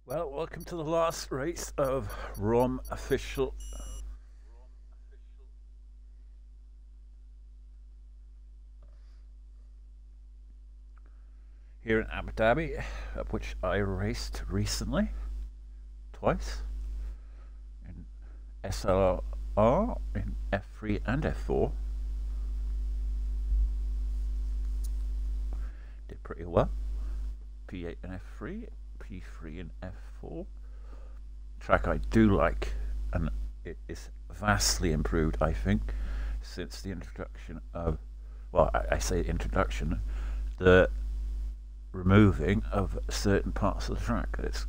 Well, welcome to the last race of ROM official. Here in Abu Dhabi, of which I raced recently, twice, in SLR, in F3 and F4. Did pretty well. P8 and F3, P3 and F4. Track I do like, and it is vastly improved, I think, since the introduction of, well, I say introduction, the removing of certain parts of the track. It's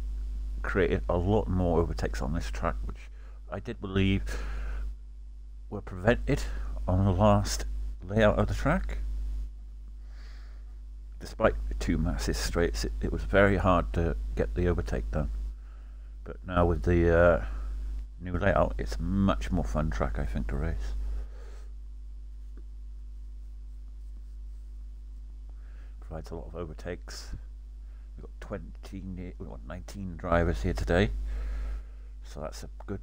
created a lot more overtakes on this track, which I did believe were prevented on the last layout of the track. Despite the two massive straights, it was very hard to get the overtake done. But now with the new layout, it's a much more fun track, I think, to race. Provides a lot of overtakes. We've got 19 drivers here today, so that's a good,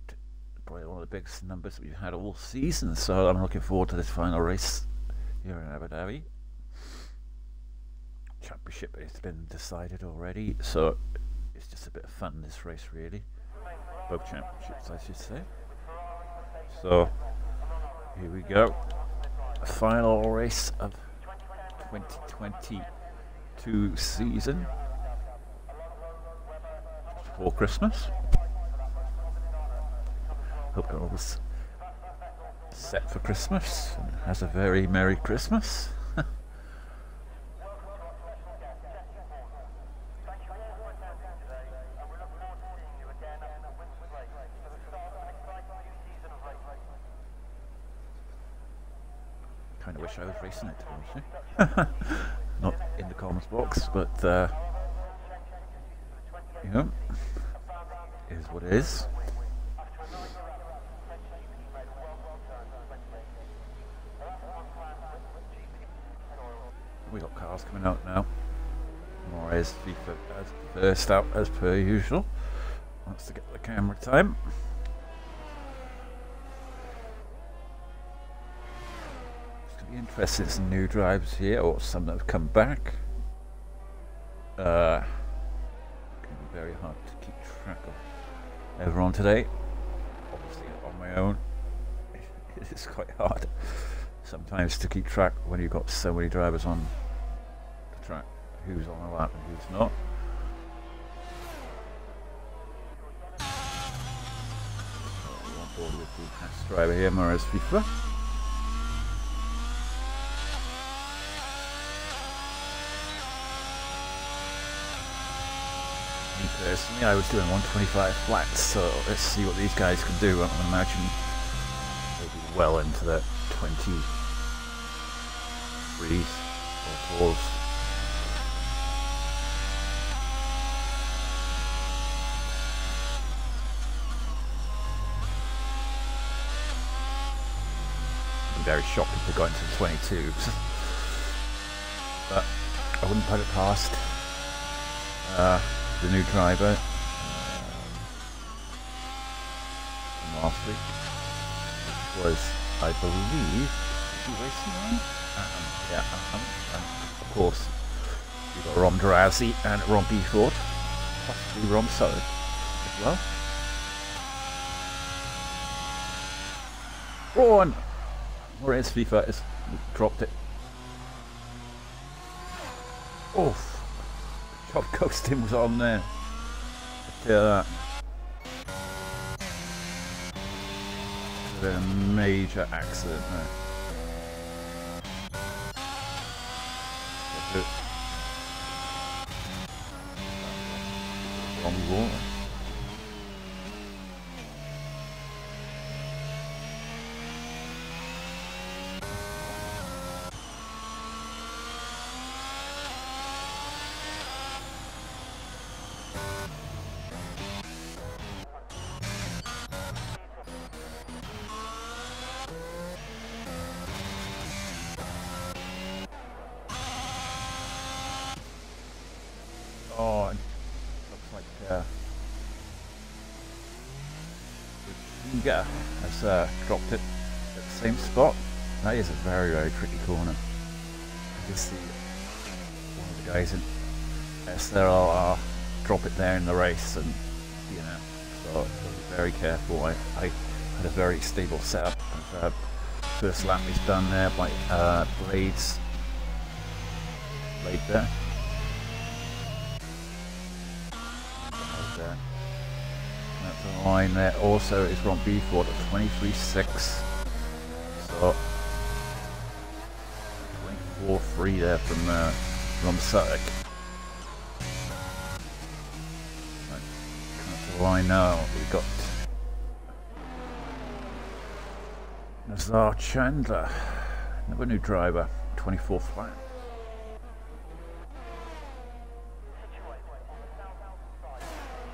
probably one of the biggest numbers that we've had all season. So I'm looking forward to this final race here in Abu Dhabi. Championship has been decided already, so it's just a bit of fun, this race, really. Both championships, I should say. So here we go, final race of 2022 season, just before Christmas. Hope everyone's set for Christmas and has a very Merry Christmas. Kind of wish I was racing it, to be honest. Not in the comments box, but you know, it is what it is. We got cars coming out now. Moraes FIFA as first out as per usual. Wants to get the camera time. Interested in some new drivers here, or some that have come back. Going to be very hard to keep track of everyone today. Obviously on my own it is quite hard sometimes to keep track when you've got so many drivers on the track, who's on the lap and who's not. We're on board with the past driver here, Motorsports FIFA. Personally, I was doing 125 flats, so let's see what these guys can do. I can imagine they'll be well into the 23s or 4s. I'd be very shocked if they got into the 22s, but I wouldn't put it past the new driver from last week, which was, I believe, is he racing on? Yeah, and of course you've got ROM and ROM BFord, possibly ROM Solid as well. Oh, and Motorsports FIFA has dropped it. Oh, top coasting was on there. I tell that. There's a major accident there. That's it. Wrong wall. Oh, looks like Finger has dropped it at the same spot. That is a very, very tricky corner. You can see one of the guys in SLR drop it there in the race, and you know, so be very careful. I had a very stable setup. First lap is done there by Blade there. That's the line there. Also is ROM BFord at 23.6. So 24.3 there from Rom Sutik. Right, coming up to the line now. We've got Nazar Chandler, another new driver, 24 flat.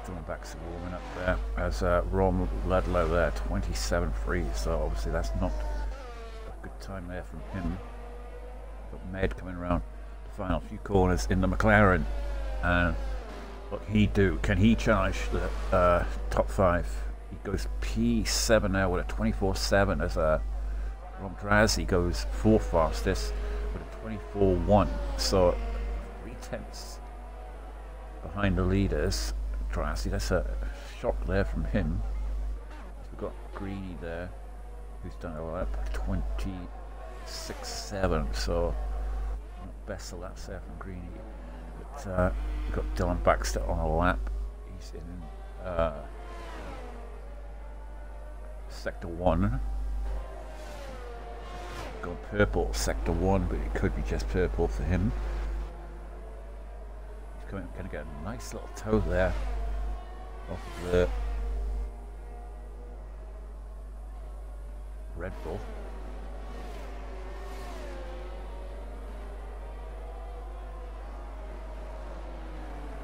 Dylan Baxter warming up there as Ron Ludlow there, 27.3. So obviously that's not a good time there from him. Got Med coming around the final few corners in the McLaren, and what can he do? Can he challenge the top 5? He goes P7 now with a 24.7 as Ron Drazi goes 4th fastest with a 24.1. So 3/10 behind the leaders. Drazi, that's a shock there from him. We've got Greeny there, who's done a lap 26.7. So not best of laps there from Greeny. But we've got Dylan Baxter on a lap. He's in Sector 1. Got purple Sector 1, but it could be just purple for him. He's going to get a nice little toe there off of the Red Bull.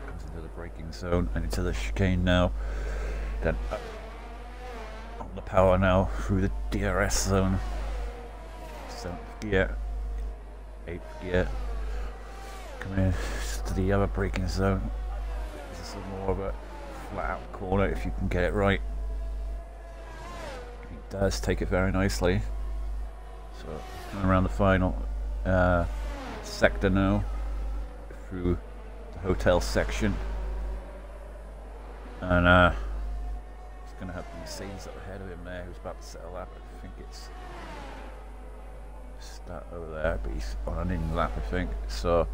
Comes into the braking zone and into the chicane now. Then up on the power now through the DRS zone. 7th gear, 8th gear. Coming to the other braking zone. This is more of a flat out corner if you can get it right. He does take it very nicely. So coming around the final sector now through the hotel section, and he's going to have the Mercedes up ahead of him there, who's about to set a lap. I think it's start over there, but he's on an in lap, I think. So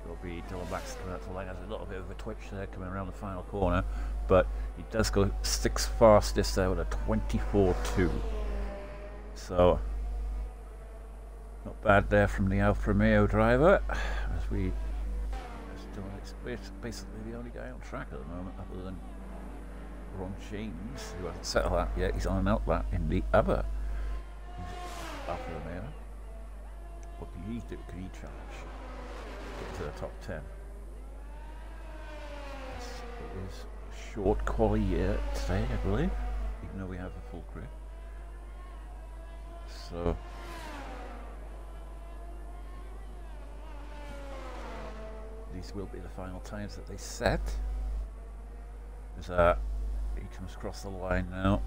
it'll be Dylan Baxter coming out to the line. Has a little bit of a twitch there coming around the final corner, but he does go 6th fastest there with a 24.2. So not bad there from the Alfa Romeo driver. As we still, it's basically the only guy on track at the moment, other than Ron James, who hasn't set a lap yet. He's on an out lap in the other Alfa Romeo. What can he do? Can he challenge? Get to the top 10. It is a short quali year today, I believe, even though we have a full crew. So these will be the final times that they set. There's he comes across the line now.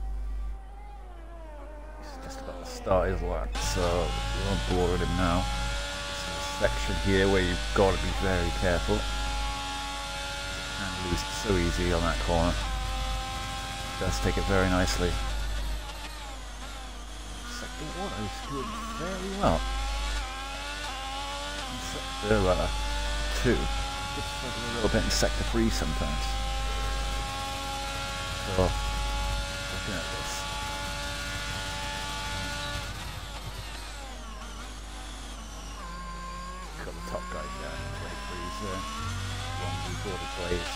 He's just about to start his lap, so we're on board with him now. This is a section here where you've got to be very careful. You can lose it so easy on that corner. He does take it very nicely. Sector 1 is doing very well. In Sector 2, just struggle a little bit in Sector 3 sometimes. So, looking at this. Got the top guy there, 23's there. ROM BFord plays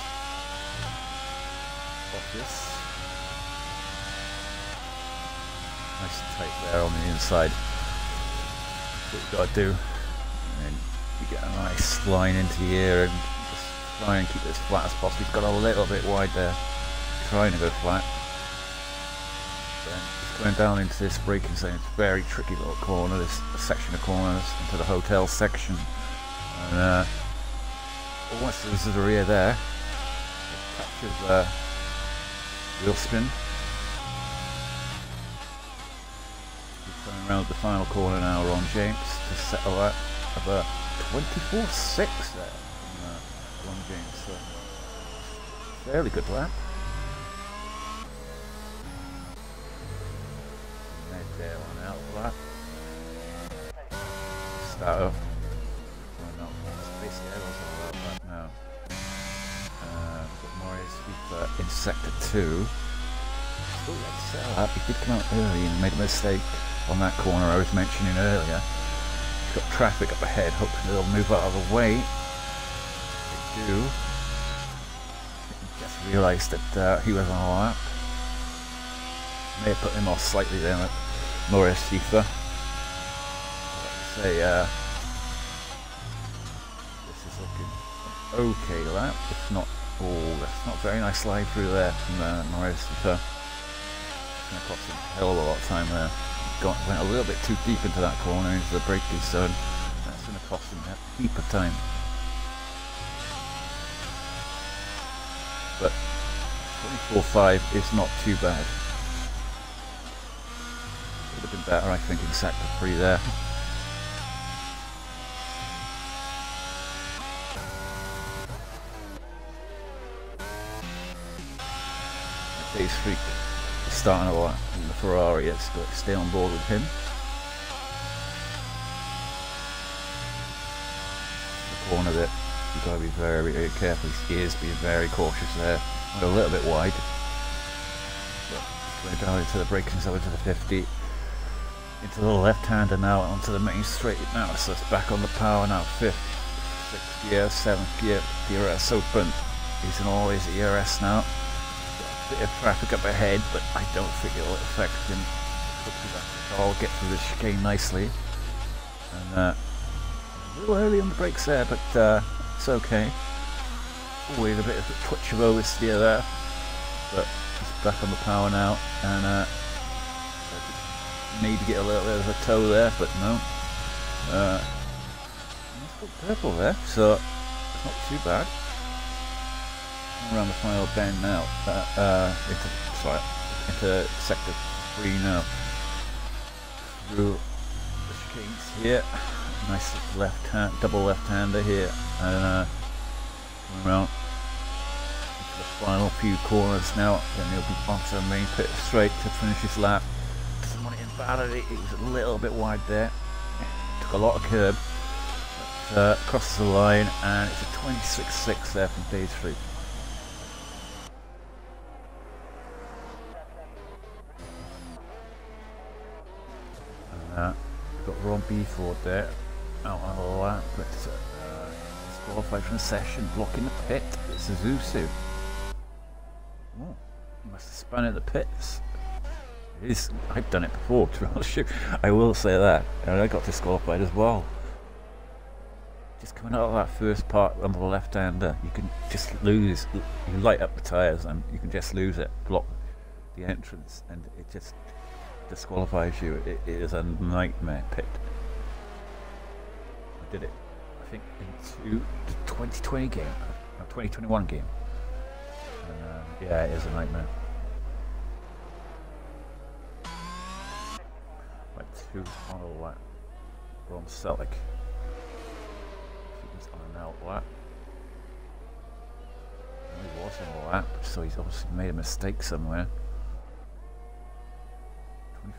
office. Nice and tight there on the inside. What you gotta do. And then you get a nice line into the air and just try and keep it as flat as possible. He's got a little bit wide there, trying to go flat. Then he's going down into this braking zone. It's a very tricky little corner, this section of corners into the hotel section. And almost loses the rear there. Captures wheel spin. Around the final corner now, Ron James to settle that about 24.6 there from Ron James. So fairly good lap. Mid there on out lap. Start up. Oh no, basically I was all out lap now. But Marius in sector 2. Still like to settle up. He did come out early and made a mistake on that corner I was mentioning earlier. He's got traffic up ahead, hoping they'll move out of the way. They do. Just realised that he was on a lap. May have put him off slightly there at Maurice Schiefer. Let's say this is looking okay lap, if not, oh, that's not very nice slide through there from Maurice Schiefer. It's going to cost him a hell of a lot of time there. Went a little bit too deep into that corner, into the braking zone. That's going to cost him a heap of time. But 24.5 is not too bad. Would have been better, I think, in sector 3 there. Days Freak is starting a lot in the Ferrari. Let's go stay on board with him. The corner bit, you've got to be very, very careful. He is being very cautious there. Went a little bit wide. But going down into the braking zone to the 50. Into the left-hander now, onto the main straight now. So it's back on the power now. 5th, 6th gear, 7th gear. DRS open. He's in all his ERS now. Bit of traffic up ahead, but I don't think it'll affect him. I'll get through the chicane nicely. And a little early on the brakes there, but it's okay. With a bit of a twitch of oversteer there, but he's back on the power now, and maybe get a little bit of a toe there, but no. It's got purple there, so it's not too bad. Around the final bend now, into sector 3 now. Through the chicanes here, nice double left-hander here, and around into the final few corners now. Then he'll be onto the main pit straight to finish his lap. Doesn't want it in validity. He was a little bit wide there. Took a lot of curb, but crosses the line, and it's a 26.6 there from Days Freak. We've got ROM BFord there, out on the lap, but disqualified from the session, blocking the pit. It's a Zuzu. Oh, he must have spun in the pits. It is, I've done it before, to be honest. I will say that, and I got disqualified as well. Just coming out of that first part on the left-hander, you can just lose. You light up the tyres, and you can just lose it, block the entrance, and it just disqualifies you. It is a nightmare pit. I did it, I think, into the 2020 game, or 2021 game. And, yeah, it is a nightmare. Right, 2 on a lap. Ron Selleck. He's on an out lap. He was on a lap, so he's obviously made a mistake somewhere.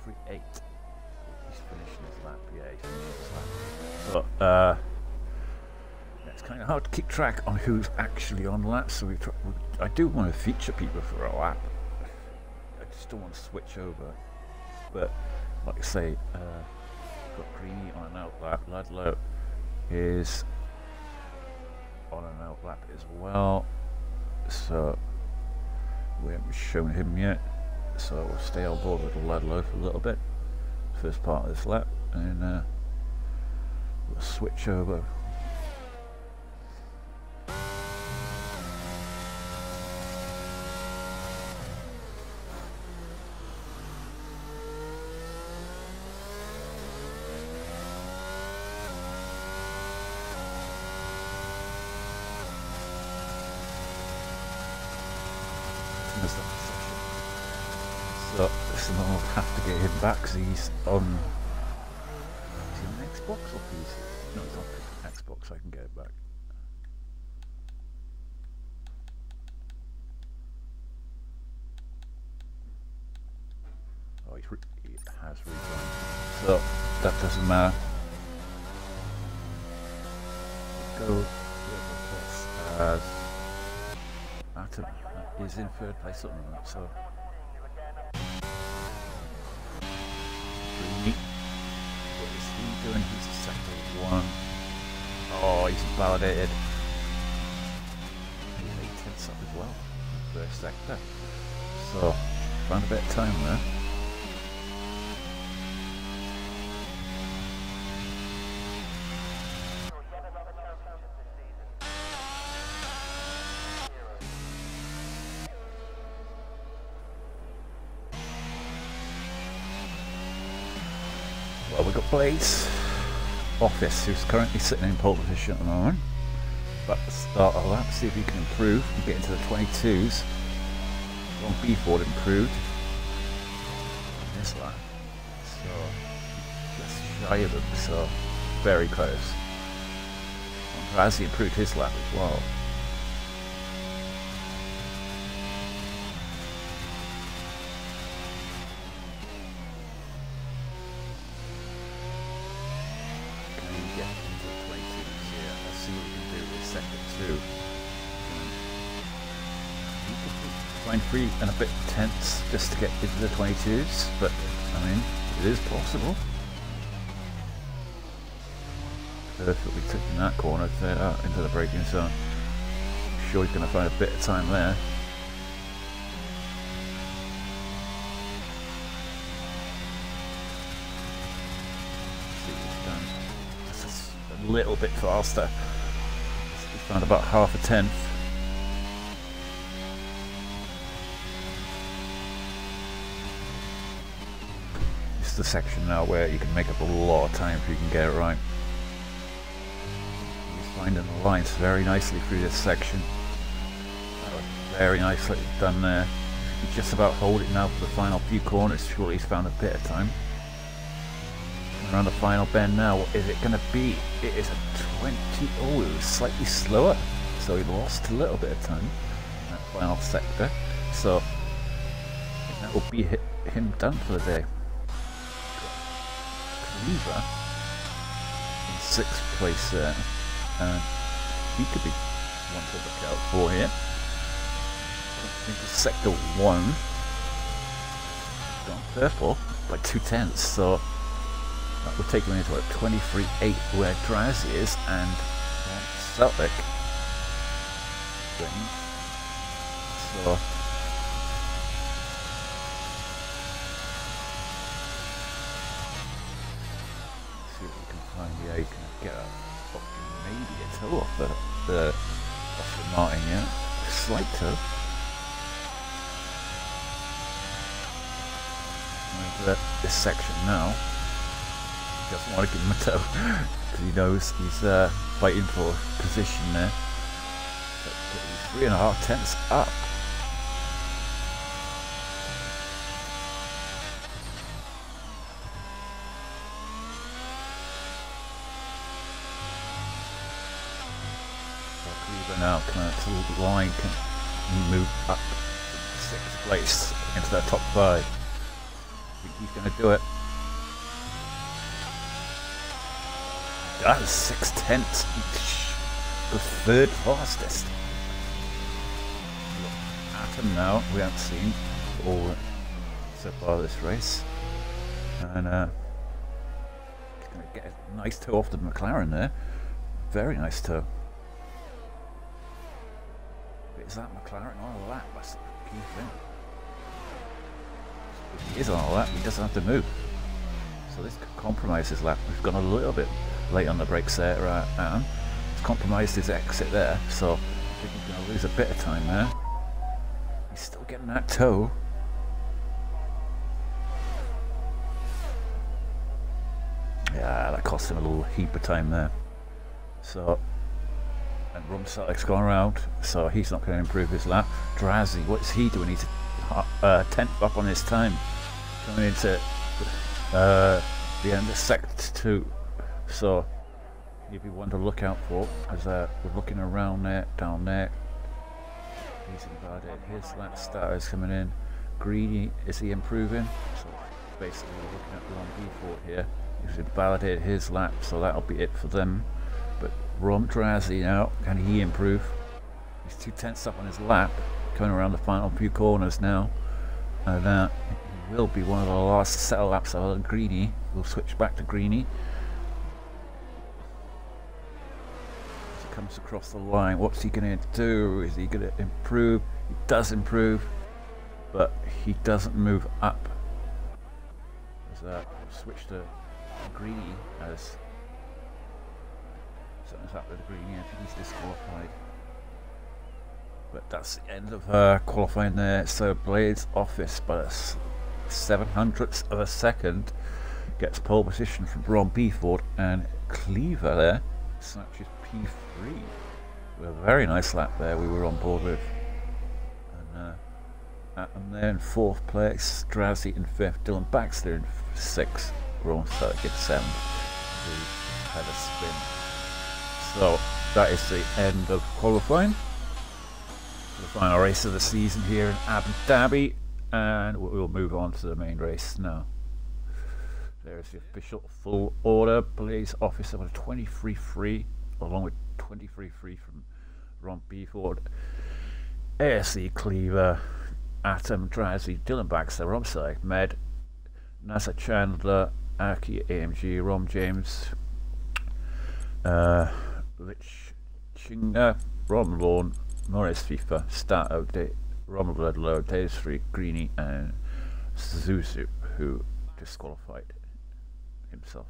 23.8. He's finishing his lap. Yeah, he's finishing his lap. But it's kind of hard to keep track on who's actually on laps. So I do want to feature people for a lap. I just don't want to switch over. But like I say, got Greeny on an out lap. Ludlow is on an out lap as well. So we haven't shown him yet. So we'll stay on board with Ludlow for a little bit, first part of this lap, and we'll switch over. So we'll have to get him back because he's on Xbox or PC? No, it's on Xbox, I can get it back. Oh, he has rejoined. So, that doesn't matter. Go as Atom is in third place at the moment, so pretty neat. What is he doing? He's a sector 1. Oh, he's validated. He's 8 tenths up as well. First sector. So, found a bit of time there. Well, we've got Blaze Office, who's currently sitting in pole position at the moment. But to start a lap, see if he can improve and get into the 22s. ROM BFord improved in this lap. So, just shy of him, so very close. Razzie improved his lap as well. Free and a bit tense just to get into the 22s, but I mean, it is possible. Perfectly taking that corner there into the braking zone. I'm sure he's going to find a bit of time there. See what he's done. Just a little bit faster. He's found about half a tenth. The section now where you can make up a lot of time if you can get it right. He's finding the lines very nicely through this section. That was very nicely done there. He's just about holding now for the final few corners. Surely he's found a bit of time. Around the final bend now, what is it going to be? It is a 20. Oh, it was slightly slower, so he lost a little bit of time in that final sector. So that will be him done for the day. In 6th place there, and he could be one to look out for here. I think it's sector 1 gone purple by 2 tenths, so that will take him into a 23.8 where Draz is, and Celtic. So yeah, you can get maybe a toe off the Martin, yeah, a slight toe. Into this section now. He doesn't want to give him a toe because he knows he's fighting for position there. But he's 3.5 tenths up. Now coming to the line, can move up 6th place into that top 5. I think he's going to do it. That's 6 tenths each. The 3rd fastest. Atom now, we haven't seen all so far this race. And he's going to get a nice toe off the McLaren there. Very nice toe. Is that McLaren on a lap? That's the key thing. If he is on a lap, he doesn't have to move. So this could compromise his lap. We've gone a little bit late on the brakes there, Adam. It's compromised his exit there, so I think he's going to lose a bit of time there. He's still getting that toe. Yeah, that cost him a little heap of time there. So, and Rumsalik's gone around, so he's not going to improve his lap. Drazzy, what's he doing? He's 10th up on his time. Coming into the end of sector 2. So he'd be one to look out for as we're looking around there, down there. He's invalidated his lap. Starter's coming in. Greedy, is he improving? So basically we're looking at ROM BFord here. He's invalidated his lap, so that'll be it for them. But ROM Drazi now, can he improve? He's 2/10 up on his lap, coming around the final few corners now. And he will be one of the last set of laps of Greeny. We'll switch back to Greeny. Comes across the line. What's he going to do? Is he going to improve? He does improve, but he doesn't move up. As we'll switch to Greeny as something's happened with Greeny. I think he's disqualified. But that's the end of qualifying there. So Blades Office by a 700th of a second gets pole position from ROM BFord, and Cleaver there snatches P3 with a very nice lap there we were on board with. And there in 4th place, Drowsy in 5th, Dylan Baxter in 6th, ROM 3rd, gets 7th, who had a spin. So that is the end of qualifying for the final race of the season here in Abu Dhabi, and we'll move on to the main race now. There's the official full order. Blaze Office with a 23.3, along with 23.3 from ROM BFord, ASE Cleaver, Atom, Drowsy, Dylan Baxter, ROM Select, Med, NASA Chandler, Aki AMG, ROM James, Rich Chinga, ROM Lawn, Norris FIFA, Start Update, ROM Ludlow, Days 3, Greeny, and Zuzu, who disqualified himself.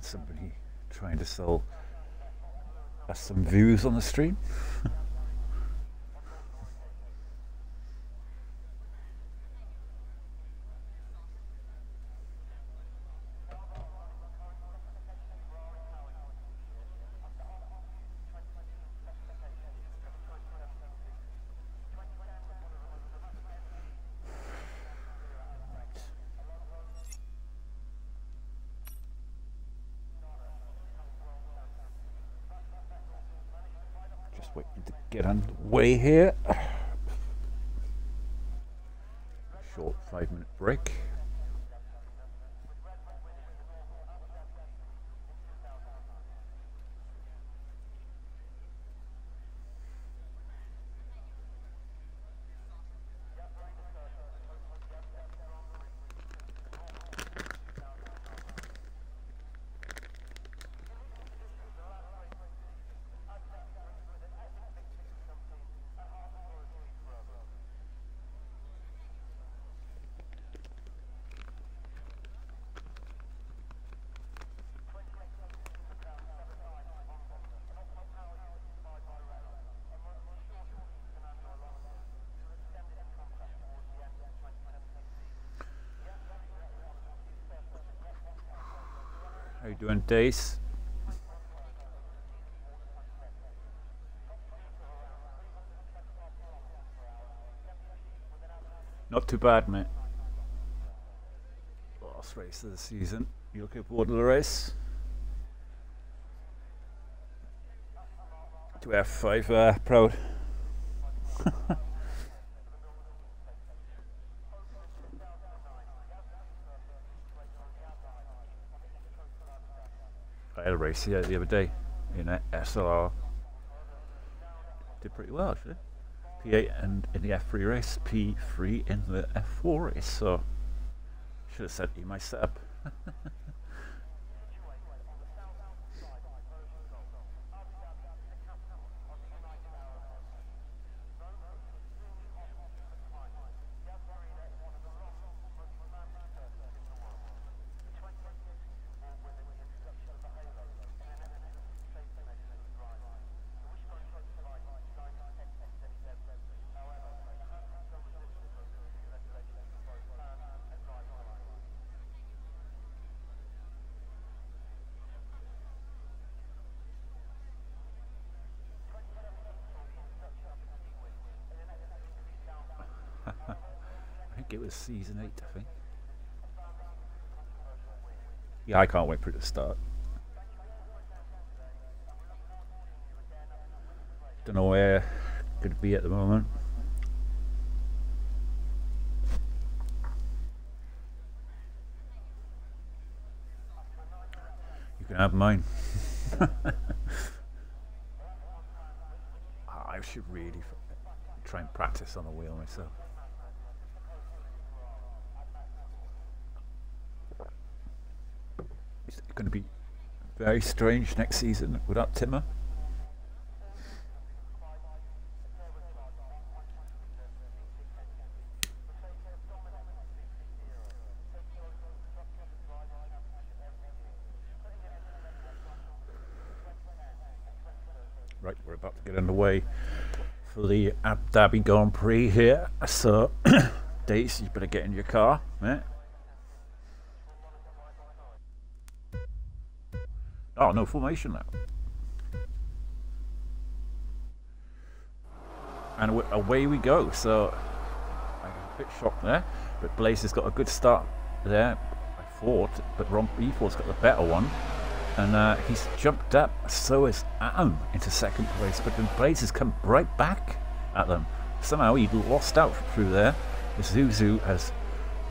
Somebody trying to sell us some views on the stream. Waiting to get underway here. Short 5-minute break. How you doing, Dace? Not too bad, mate. Last race of the season. You looking forward to the race? To F5 proud. I had a race here the other day in SLR. Did pretty well actually. P8 and in the F3 race, P3 in the F4 race. So should have sent you my setup. it was season 8, I think. Yeah, I can't wait for it to start. Don't know where it could be at the moment. You can have mine. I should really try and practice on the wheel myself. It's going to be very strange next season without Timmer. Right, we're about to get underway for the Dhabi Grand Prix here. So, Dace, you better get in your car, mate. Oh, no formation now. And away we go. So, I'm a bit shocked there, but Blaze has got a good start there, I thought, but ROM BFord's got the better one. And he's jumped up, so is Adam into second place, but then Blaze has come right back at them. Somehow he lost out through there. Zuzu has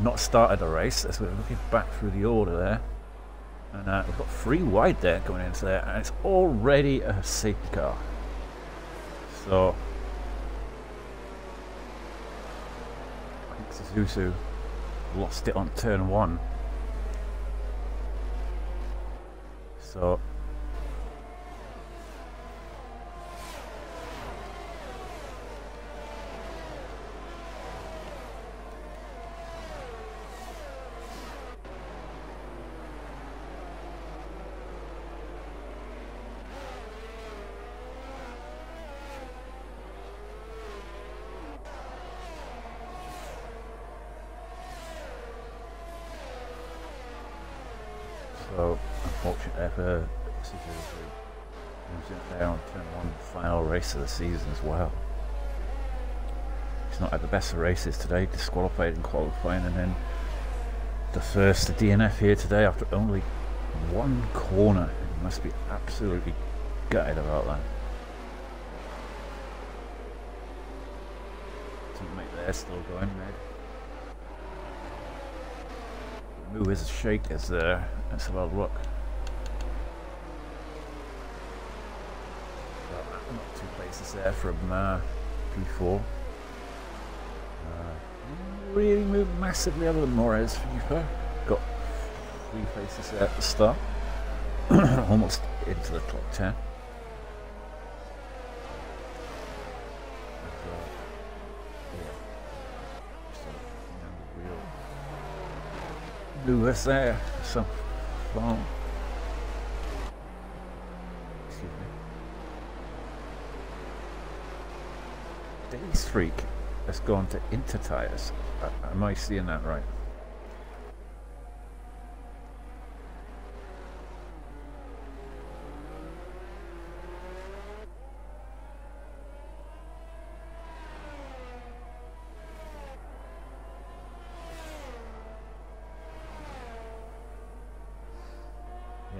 not started the race, as we're looking back through the order there. And we've got 3 wide there going into there, and it's already a safety car. So I think Zuzu lost it on turn 1. So unfortunately for Zuzu, there on turn 1, final race of the season as well. He's not had the best of races today, disqualified in qualifying, and then the first DNF here today after only 1 corner. He must be absolutely gutted about that. Teammate there still going, mate. Move is a shake as there. Let's have a look. Well, not 2 places there from P4. Really moved massively other than Morez. FIFA got 3 places there at the start. Almost into the top 10. Lewis there, some farm. Excuse me. Days Freak has gone to Inter Tires. Am I seeing that right?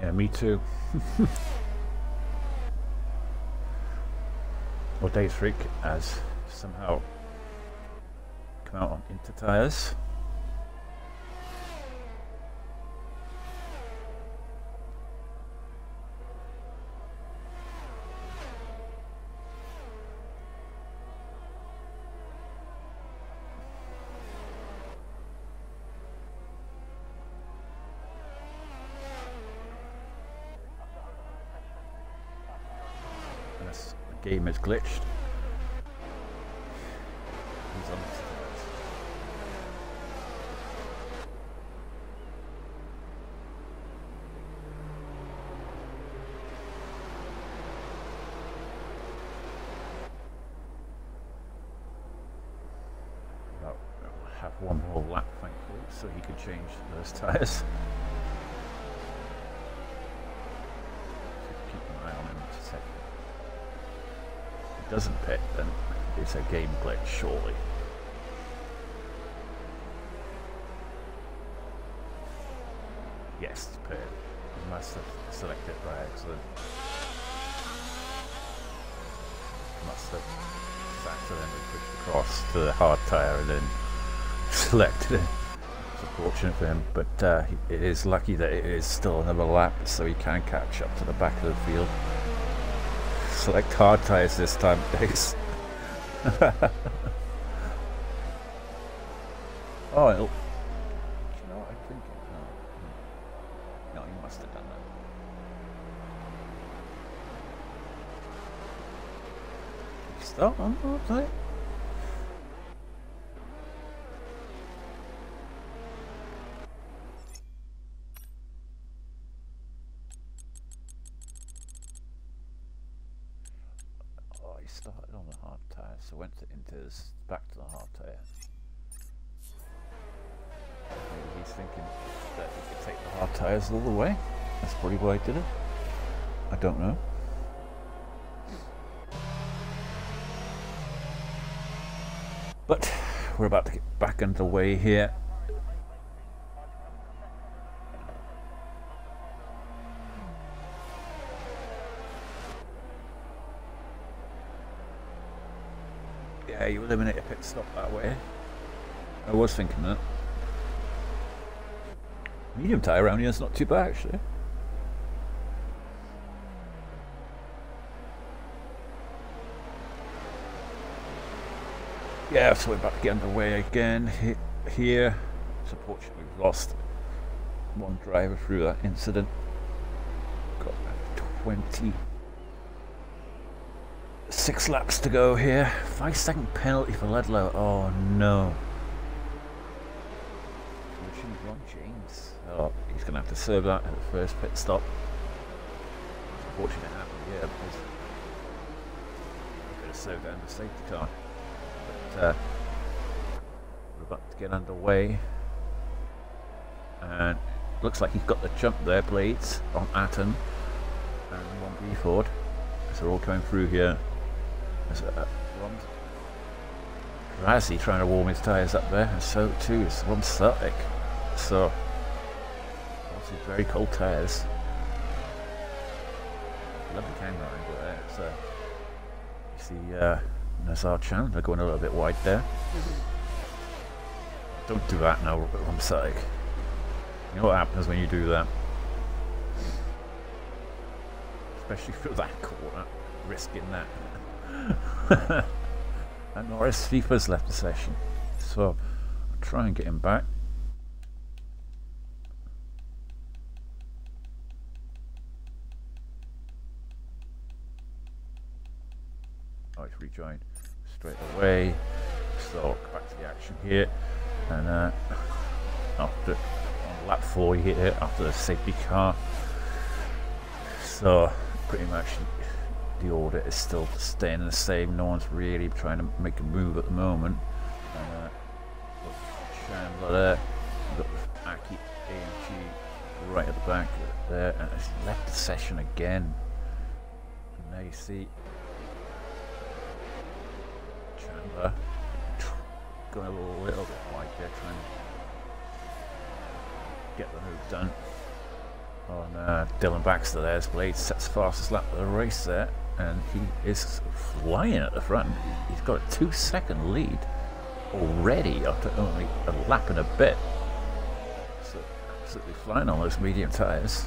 Yeah, me too. Well, Days Freak has somehow come out on Inter Tires. The game is glitched. He's on the have 1 more lap, thankfully, so he could change those tyres. Keep an eye on him to say. If he doesn't pit, then it's a game glitch, surely. Yes, it's paired. You must have selected it by accident. Must have accidentally pushed across to the hard tyre and then selected it. It's unfortunate for him, but it is lucky that it is still another lap, so he can catch up to the back of the field. Select hard tyres this time, Dace. Oh, it'll. Do you know what I think? No, you must have done that. Start on hard tyre. Started on the hard tyre, so went back to the hard tyre. Maybe he's thinking that he could take the hard tyres all the way. That's probably why he did it. I don't know. But we're about to get back underway here. Yeah, you eliminate a pit stop that way. I was thinking that. Medium tyre around here is not too bad actually. Yeah, so we're about to get underway again here. So fortunately we've lost one driver through that incident. Got 26 laps to go here. 5-second penalty for Ludlow. Oh no. Ron James. Oh, he's going to have to serve that at the first pit stop. It's unfortunate it happened, yeah, because he could have served that in the safety car. But we're about to get underway. And looks like he's got the jump there, Blades, on Atten and ROM BFord. So they're all coming through here. There's Ron's Razzie trying to warm his tyres up there, and so too is Ron Celtic. So, obviously very cold tyres. Lovely camera angle there. So, you see Nazar Chandler going a little bit wide there. Don't do that now, Ron Celtic. You know what happens when you do that? Especially through that corner, risking that. And Norris FIFA's left the session. So, I'll try and get him back. Oh, he's rejoined straight away. So back to the action here, and after on lap 4 here, after the safety car. So pretty much the order is still staying the same. No one's really trying to make a move at the moment. And Chandler there, we've got Aki AMG right at the back there, and it's left the session again. And there you see Chandler going a little bit wide there, trying to get the move done. On Dylan Baxter there's Blades, sets fastest lap of the race there, and he is flying at the front. He's got a 2-second lead already after only a lap and a bit. So absolutely flying on those medium tyres.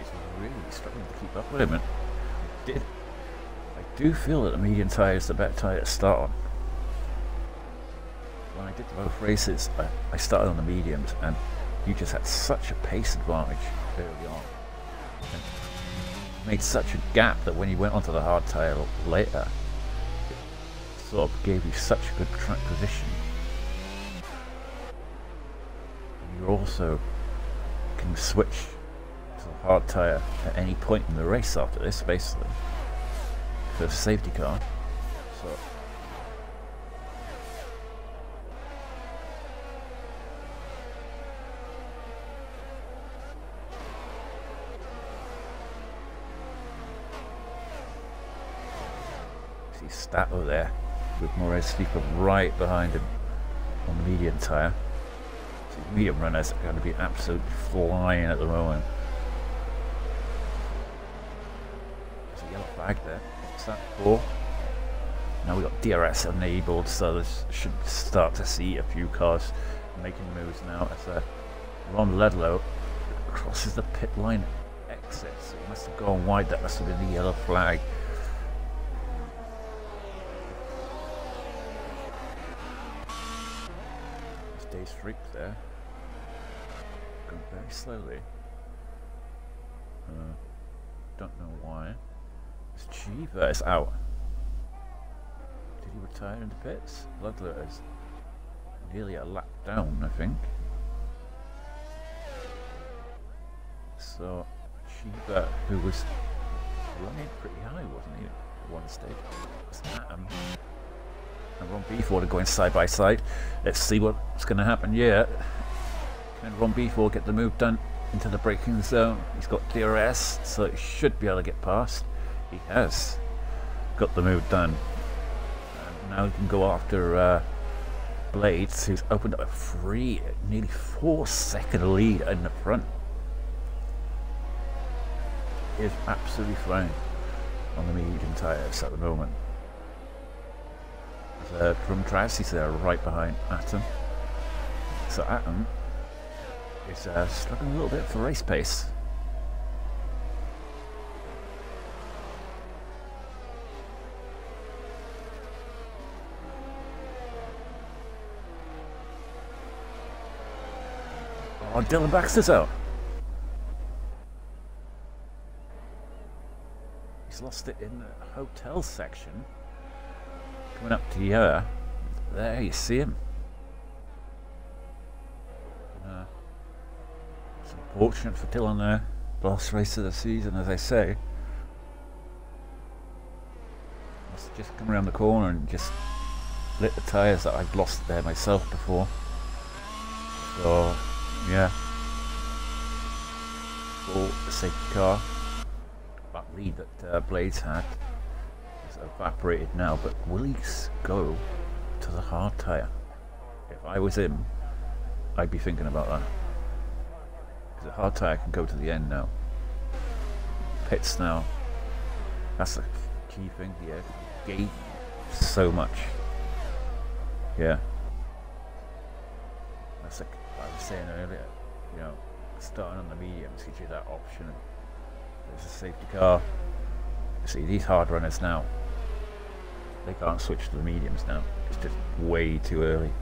Is really struggling to keep up with him, and I do feel that the medium tyre is the better tyre to start on. When I did both races, I started on the mediums, and you just had such a pace advantage early on. And made such a gap that when you went onto the hard tyre later, it sort of gave you such a good track position. And you also can switch to the hard tyre at any point in the race after this, basically, for the safety car. So see Stato there with Moraes Sleeper right behind him on the medium tyre. So the medium runners are going to be absolutely flying at the moment. There's a yellow flag there. What's that for? Now we've got DRS enabled, so this should start to see a few cars making moves now as Ron Ledlow crosses the pit line exit. So he must have gone wide, that must have been the yellow flag. Dave's freak there, going very slowly. Don't know why. It's Chiva is out. Did he retire into pits? Ludler is nearly a lap down, I think. So Chiva, who was running pretty high, wasn't he, at one stage? Was Atom and ROM BFord are going side by side. Let's see what's going to happen. Yeah, can ROM BFord get the move done into the braking zone? He's got DRS, so he should be able to get past. He has got the move done. And now he can go after Blades, who's opened up a free, nearly 4-second lead in the front. He is absolutely flying on the medium tyres at the moment. From Travis there right behind Atom. So Atom is struggling a little bit for race pace. Oh, Dylan Baxter's out. He's lost it in the hotel section. Coming up to here, there you see him. It's unfortunate for Dylan there. Last race of the season, as I say. Must have just come around the corner and just lit the tyres that I've lost there myself before. So, yeah. Full safety car. That lead that Blades had evaporated now, but will he go to the hard tyre? If I was him, I'd be thinking about that, because the hard tyre can go to the end now. Pits now, that's the key thing here. Gate so much. Yeah, that's like I was saying earlier, you know, starting on the mediums gives you that option. There's a safety car. See, these hard runners now, they can't switch to the mediums now. It's just way too early.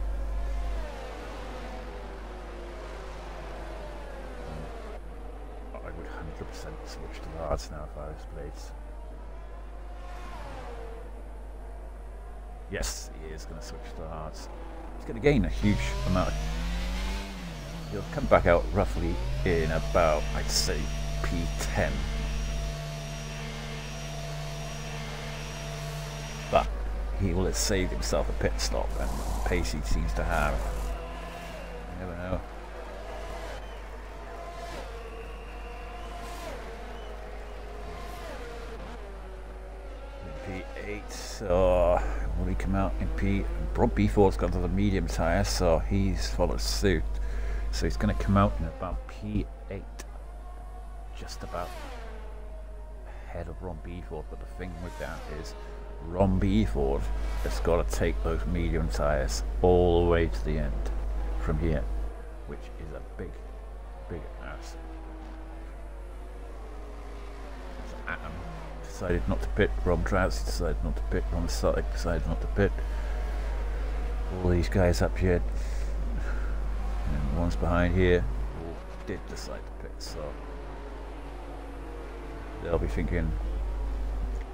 I would 100% switch to the hards now if I was Blades. Yes, he is going to switch to the hards. He's going to gain a huge amount. He'll come back out roughly in about, I'd say, P10. But he will have saved himself a pit stop, and the pace he seems to have. You never know. In P8, so will he come out in P? ROM BFord's gone to the medium tyre, so he's followed suit. So he's going to come out in about P8, just about ahead of ROM BFord. But the thing with that is, ROM BFord has got to take those medium tyres all the way to the end from here, which is a big, big ass. So Atom decided not to pit, Rob Trousey decided not to pit, Ron Sutik decided not to pit. All these guys up here, and one's behind here, all did decide to pit, so they'll be thinking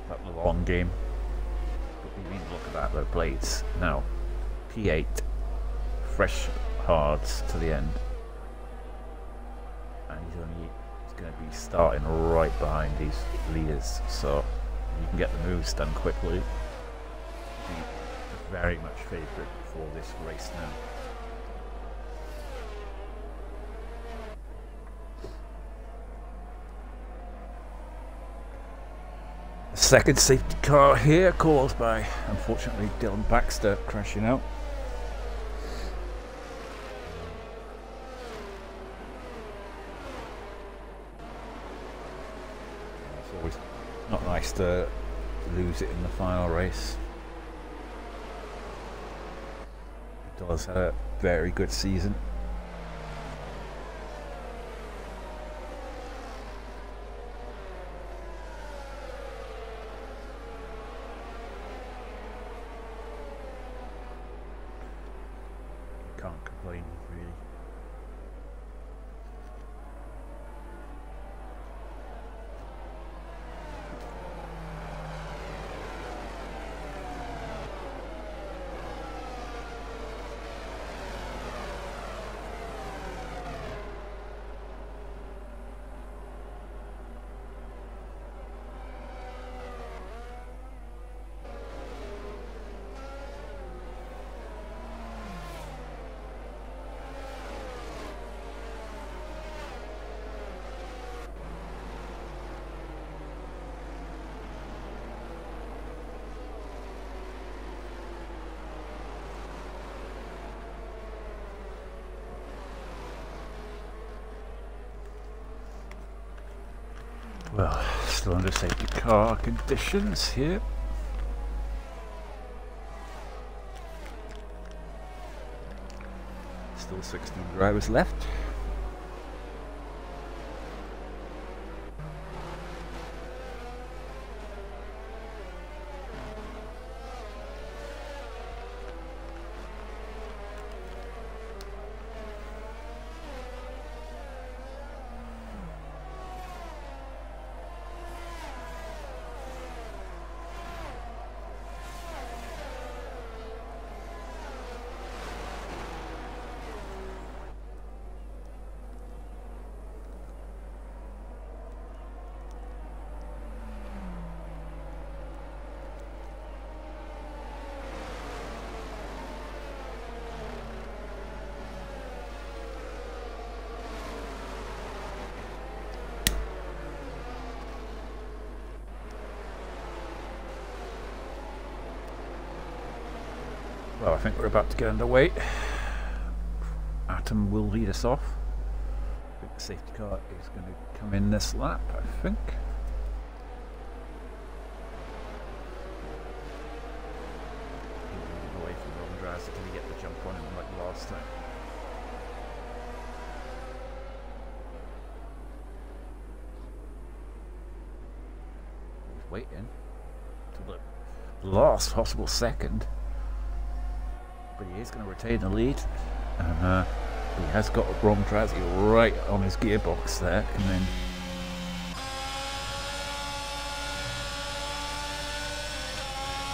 about the long game. You mean look at that though, Blades now P8, fresh hards to the end, and he's going to be starting right behind these leaders, so you can get the moves done quickly. Be very much favourite for this race now. Second safety car here, caused by, unfortunately, Dylan Baxter crashing out. It's always not nice to lose it in the final race. Dylan's had a very good season. Can't complain, really. Well, still under safety car conditions here. Still 16 drivers left. Well, I think we're about to get underway. Atom will lead us off. I think the safety car is going to come in this lap, I think. Moving away from Ron Drowsy, can he get the jump on him like last time? He's waiting till the last possible second. But he is going to retain the lead, and he has got Ron Drowsy right on his gearbox there. And then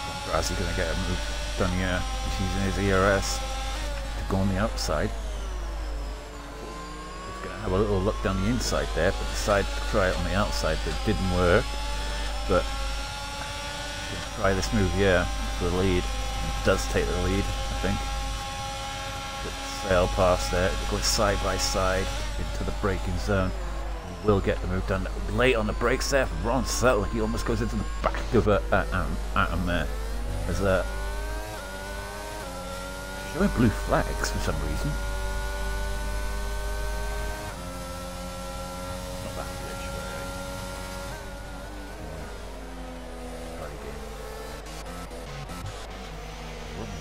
Ron Drowsy going to get a move done here. He's using his ERS to go on the outside. He's going to have a little look down the inside there, but decided to try it on the outside, but it didn't work. But he's going to try this move here for the lead. It does take the lead, I think. Good sail past there, it goes side by side into the braking zone. He will get the move done. Late on the brakes there from Ron Settle. He almost goes into the back of Atom there. There's a showing blue flags for some reason. Not that glitch,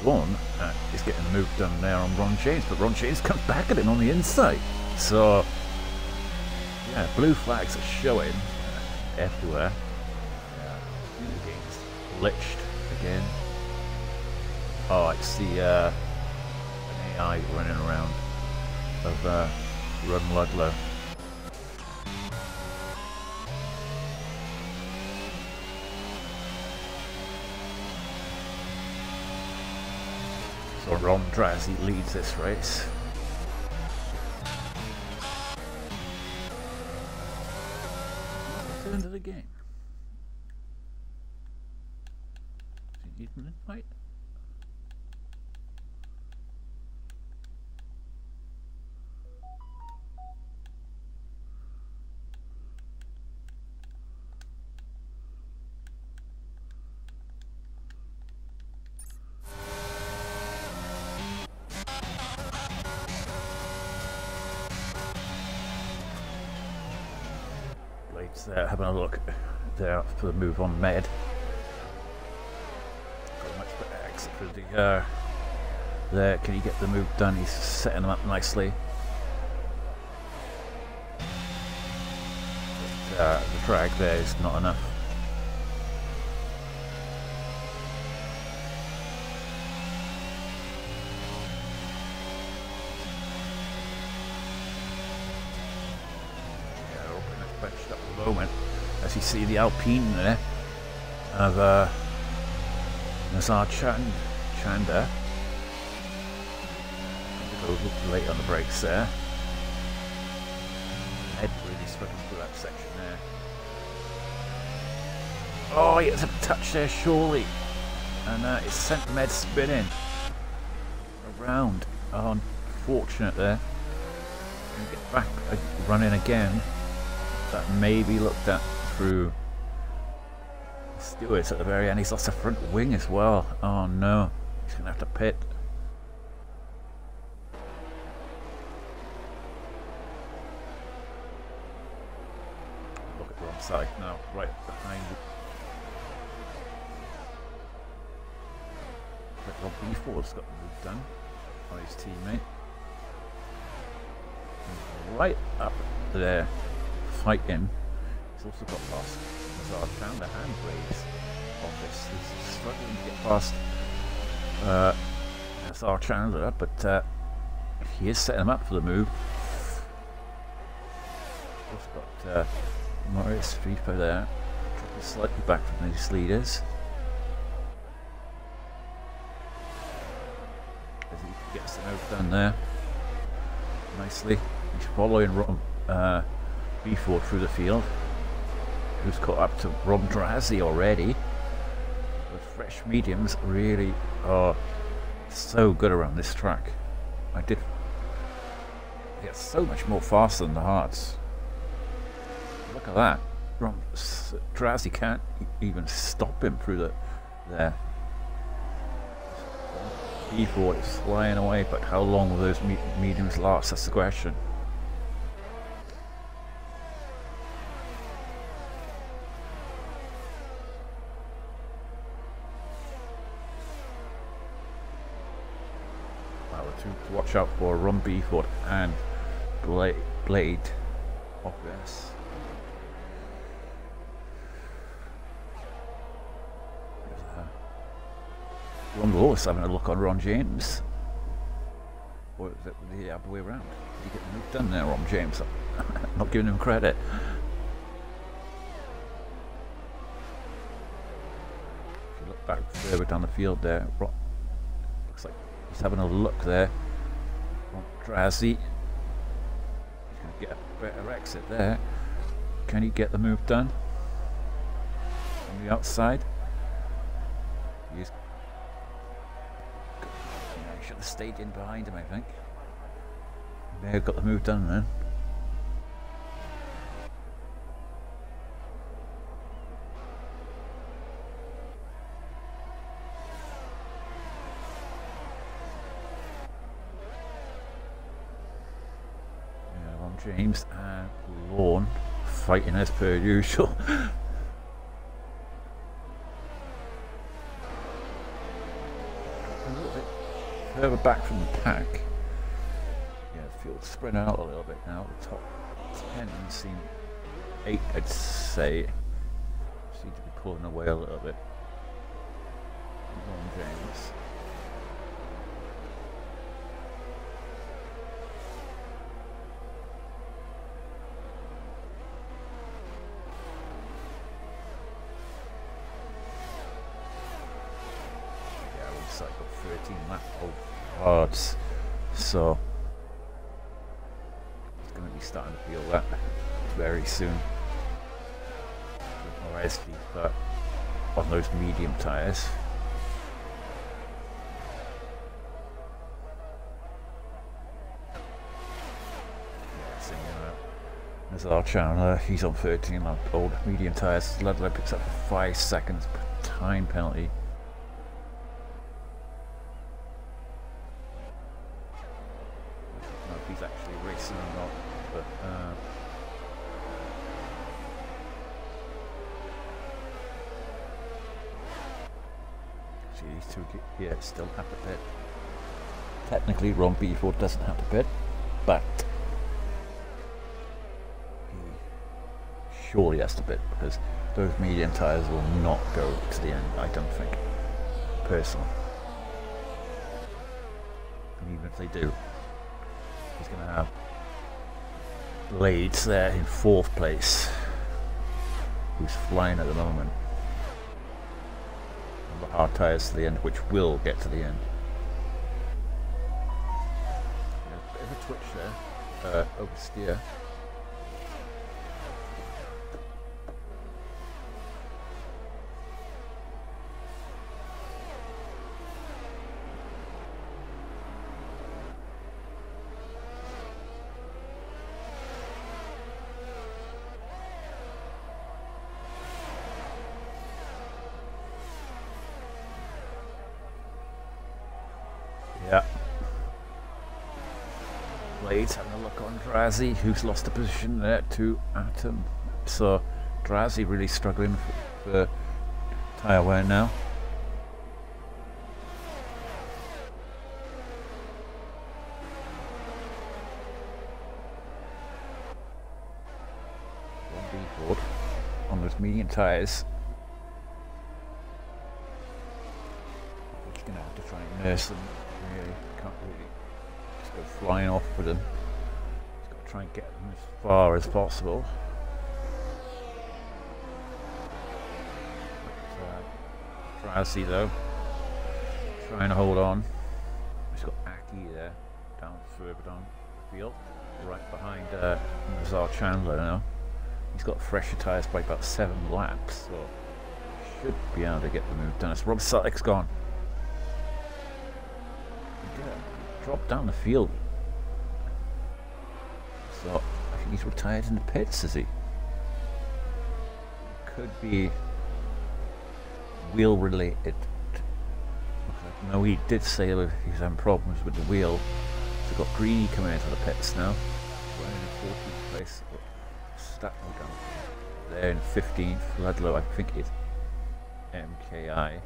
One is getting the move done there on Ron James, but Ron James comes back at him on the inside. So, yeah, blue flags are showing everywhere. The game's glitched again. Oh, I see an AI running around of Ron Ludlow. So Ron Drowsy leads this race. What's the end of the game? Is he eating it, mate? Just having a look there for the move on med. Got a much better exit for the there. Can he get the move done? He's setting them up nicely. But, the drag there is not enough. Up at the moment, as you see the Alpine there of Nazar Chanda. A little late on the brakes there. Head really struggling through that section there. Oh, he has a touch there, surely, and it sent Med spinning around. Oh, unfortunate there. Gonna get back running again. That may be looked at through Stewart's at the very end. He's lost a front wing as well. Oh no, he's gonna have to pit. Look at the wrong side now, right behind it. ROM BFord's got the move done by his teammate. And right up there. Fighting. He's also got past Starsorphan, the hand raise on this. He's struggling to get past Starsorphan, but he is setting him up for the move. Also got Morris Streeper there, dropping slightly back from these leaders. As he gets the move done there nicely. He's following ROM BFord through the field, who's caught up to ROM Drazi already. The fresh mediums really are so good around this track. They get so much more faster than the hards. Look at that. ROM Drazi can't even stop him through there. BFord is flying away, but how long will those mediums last? That's the question. To watch out for ROM BFord and Blade obvious. Ron Lewis having a look on Ron James. Or is it the other way around? Did he get the move done there, Ron James? I'm not giving him credit. If you look back further down the field there, looks like he's having a look there. Drazi. He's going to get a better exit there. Can he get the move done? On the outside. He should have stayed in behind him, I think. He may have got the move done then. James and Lorne fighting as per usual. A little bit further back from the pack. Yeah, the field spread out a little bit now. The top 10 seem 8, I'd say, seem to be pulling away a little bit. Lorne James. Cycle 13 lap of hards, so it's going to be starting to feel that very soon. More SD, but on those medium tyres. There's our Chandler, he's on 13 lap old medium tyres. Ludlow picks up 5 seconds time penalty. He's actually racing or not, but Actually, these two here still have to pit. Technically, ROM BFord doesn't have to pit, but he surely has to pit because those medium tyres will not go to the end, I don't think, personally. And even if they do, he's going to have Blades there in 4th place, who's flying at the moment. And the hard tyres to the end, which will get to the end. A bit of a twitch there, oversteer. Yeah. Blades having a look on Drazi, who's lost a position there to Atom. So Drazi really struggling for tyre wear now. ROM BFord on those medium tyres. He's going to have to try and nurse them. Really can't really just go flying off with them. He's got to try and get them as far as possible. Drowsy though, trying to hold on. He's got Aki there, further down the field, right behind Nazar Chandler now. He's got fresher tyres by about 7 laps, so should be able to get the move done. It's Rob Sutlick's gone. Dropped down the field. So I think he's retired in the pits, is he? Could be wheel related. No, he did say that he's having problems with the wheel. So we've got Greeny coming into the pits now. Running in 14th place. Statler down there in 15th. Ludlow, I think it's MKI.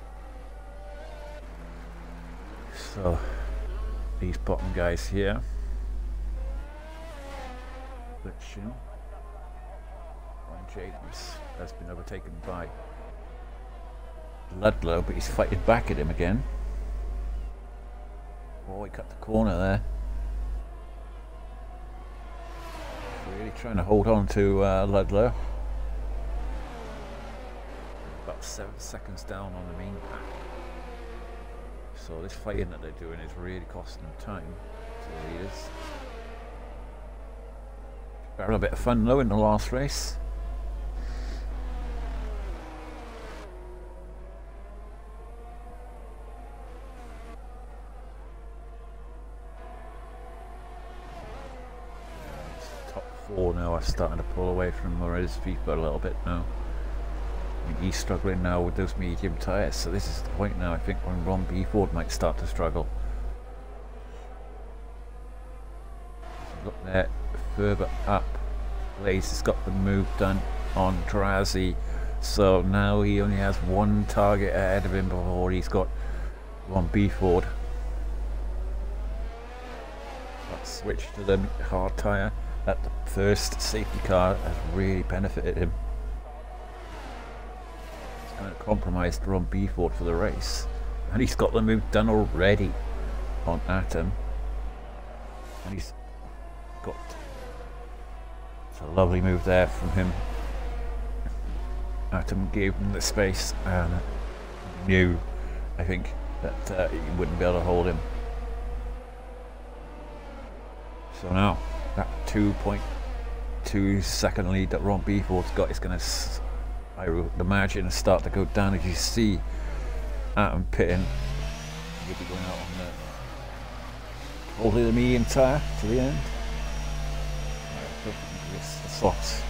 So these bottom guys here. Ron James has been overtaken by Ludlow, but he's fighting back at him again. Oh, he cut the corner there. Really trying to hold on to Ludlow. About 7 seconds down on the main pack. So this fighting that they're doing is really costing them time to the leaders. Having a bit of fun though in the last race. Top 4 now are starting to pull away from Moret's FIFA a little bit now. He's struggling now with those medium tyres, so this is the point now I think when ROM BFord might start to struggle. Look there, further up, Blaze has got the move done on Drazi, so now he only has 1 target ahead of him before he's got ROM BFord. That switch to the hard tyre at the first safety car has really benefited him. Kind of compromised ROM BFord for the race, and he's got the move done already on Atom, and he's got it's a lovely move there from him. Atom gave him the space and knew, I think, that he wouldn't be able to hold him. So now that 2.2 second lead that ROM BFord's got is going to the margin start to go down. As you see Atom pitting, he'll be going out on the holding the medium tyre to the end. It's the slots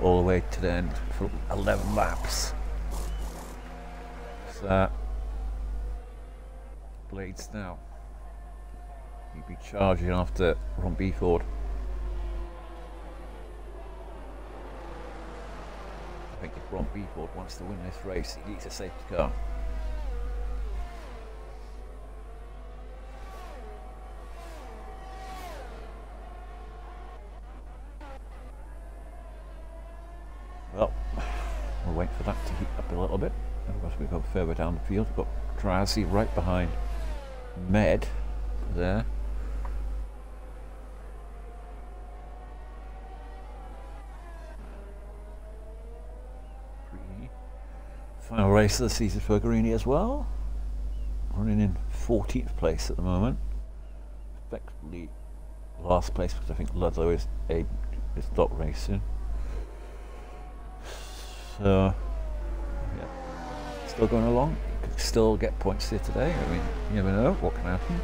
all the way to the end for 11 laps. So Blades now, he'll be charging after ROM BFord. I think if ROM BFord wants to win this race, he needs a safety car. further down the field. We've got Drazi right behind Med there. Final race of the season for Guarini as well. Running in 14th place at the moment. Effectively last place because I think Ludlow is not racing. So yeah, still going along. You could still get points here today. I mean, you never know what can happen.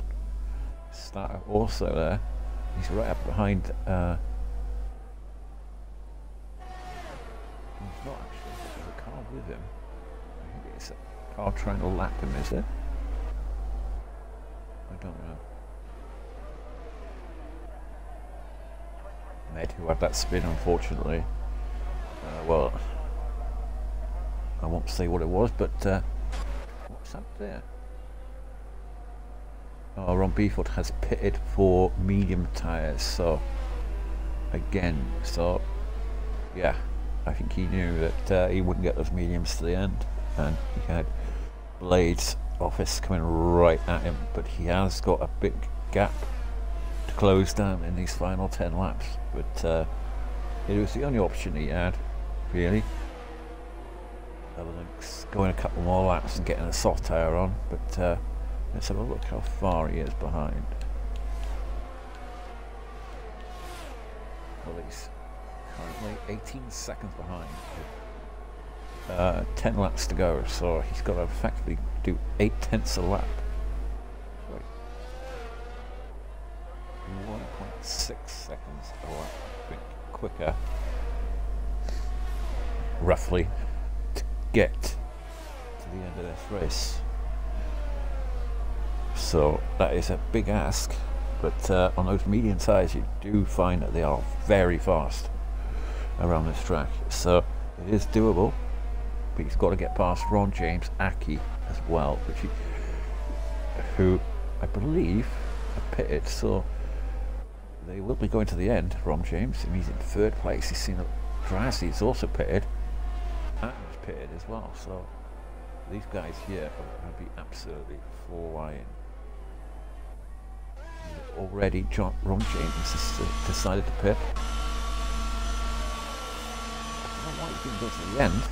Starter also there. He's right up behind. He's not actually. There's a car with him. I think it's a car trying to lap him, is it? I don't know. Med, who had that spin, unfortunately. Well, I won't say what it was, but what's up there? Oh, ROM BFord has pitted for medium tyres, so again, so yeah, I think he knew that he wouldn't get those mediums to the end, and he had Blade's office coming right at him, but he has got a big gap to close down in these final 10 laps, but it was the only option he had, really, other than going a couple more laps and getting a soft tyre on. But let's have a look how far he is behind. Well, he's currently 18 seconds behind. 10 laps to go, so he's got to effectively do 8/10 a lap. 1.6 seconds a lap, I think, quicker, roughly, to get to the end of this race. So that is a big ask, but on those medium tyres you do find that they are very fast around this track, so it is doable. But he's got to get past Ron James, Aki as well, who I believe are pitted, so they will be going to the end. Ron James, and he's in 3rd place. He's seen Drazi's also pitted, and he's pitted as well, so these guys here are going to be absolutely flying. Already Ron James has decided to pit. I don't know why he didn't go to the end.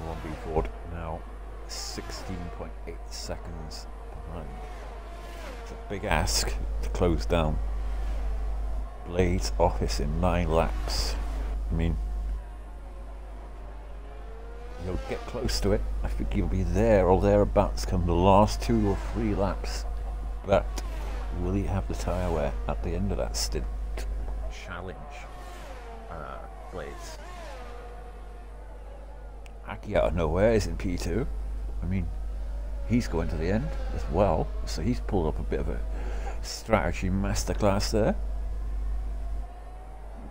ROM BFord now 16.8 seconds behind. It's a big ask to close down Blade's office in 9 laps. I mean, you'll get close to it. I think you'll be there or thereabouts come the last 2 or 3 laps. But will he have the tyre wear at the end of that stint? Challenge Blades. Aki out of nowhere is in P2. I mean, he's going to the end as well, so he's pulled up a bit of a strategy masterclass there.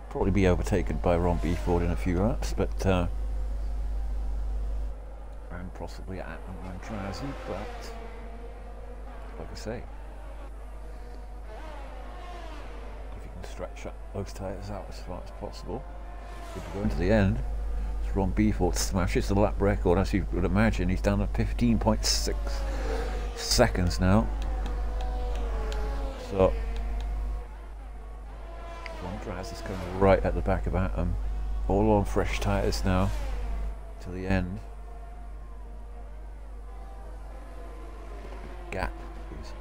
Probably be overtaken by ROM BFord in a few laps, but and possibly at Drazi, but like I say, if you can stretch those tyres out as far as possible, if you go into the end, ROM BFord smashes the lap record. As you would imagine, he's down to 15.6 seconds now. So Draz is coming right at the back of Atom, all on fresh tyres now to the end. Gap is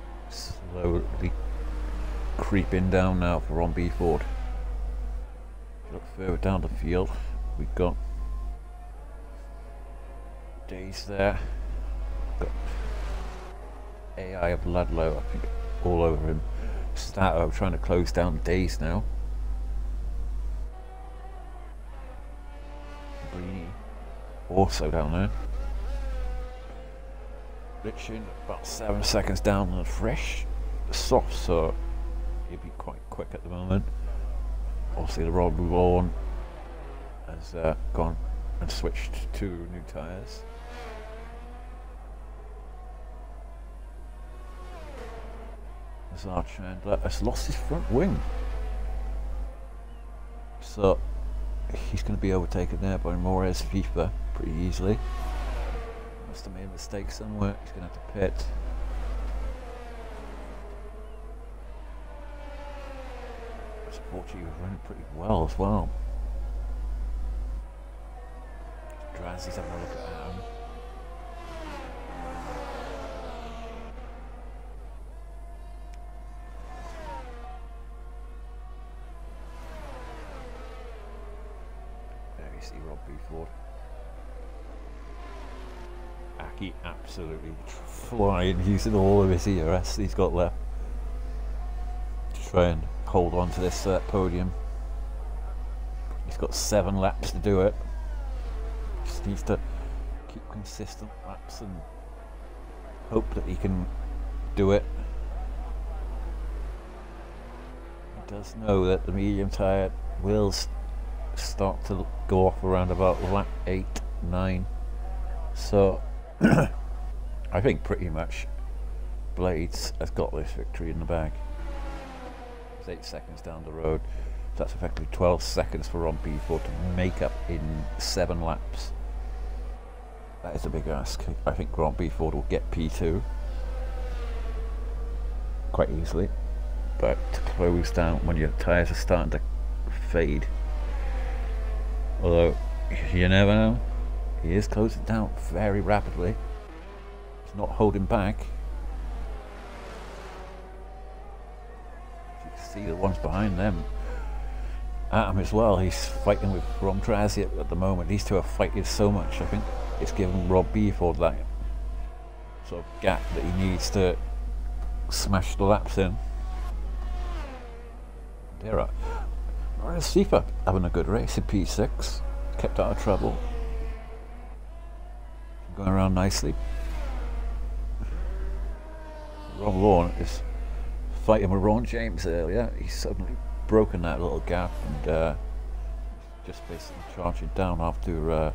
slowly creeping down now for ROM BFord. Look further down the field, we've got Days there, got AI of Ludlow, I think, all over him. Stato trying to close down Days now. Brini also down there. Richard about 7 seconds down on the fresh soft, so he'll be quite quick at the moment. Obviously the Rob Lawn has gone and switched to new tyres. As our Chandler has lost his front wing, so he's going to be overtaken there by Motorsports FIFA pretty easily. Must have made a mistake somewhere. He's going to have to pit. Unfortunately, he was running pretty well as well. Drazi's having a look at him. There you see ROM BFord. Aki absolutely flying, using all of his ERS he's got left to try and hold on to this podium. He's got 7 laps to do it. Just needs to keep consistent laps and hope that he can do it. He does know that the medium tyre will start to go off around about lap 8, 9. So I think pretty much Blades has got this victory in the bag. It's 8 seconds down the road. So that's effectively 12 seconds for ROM BFord to make up in 7 laps. That is a big ask. I think ROM BFord will get P2 quite easily, but to close down when your tyres are starting to fade, although you never know, he is closing down very rapidly. He's not holding back. You can see the ones behind them at him as well. He's fighting with ROM Drazi at the moment. These two are fighting so much. I think it's given ROM BFord that sort of gap that he needs to smash the laps in. There are FIFA having a good race in P6. Kept out of trouble. Going around nicely. Rob Lawn is fighting with Ron James earlier. He's suddenly broken that little gap and just basically charging down after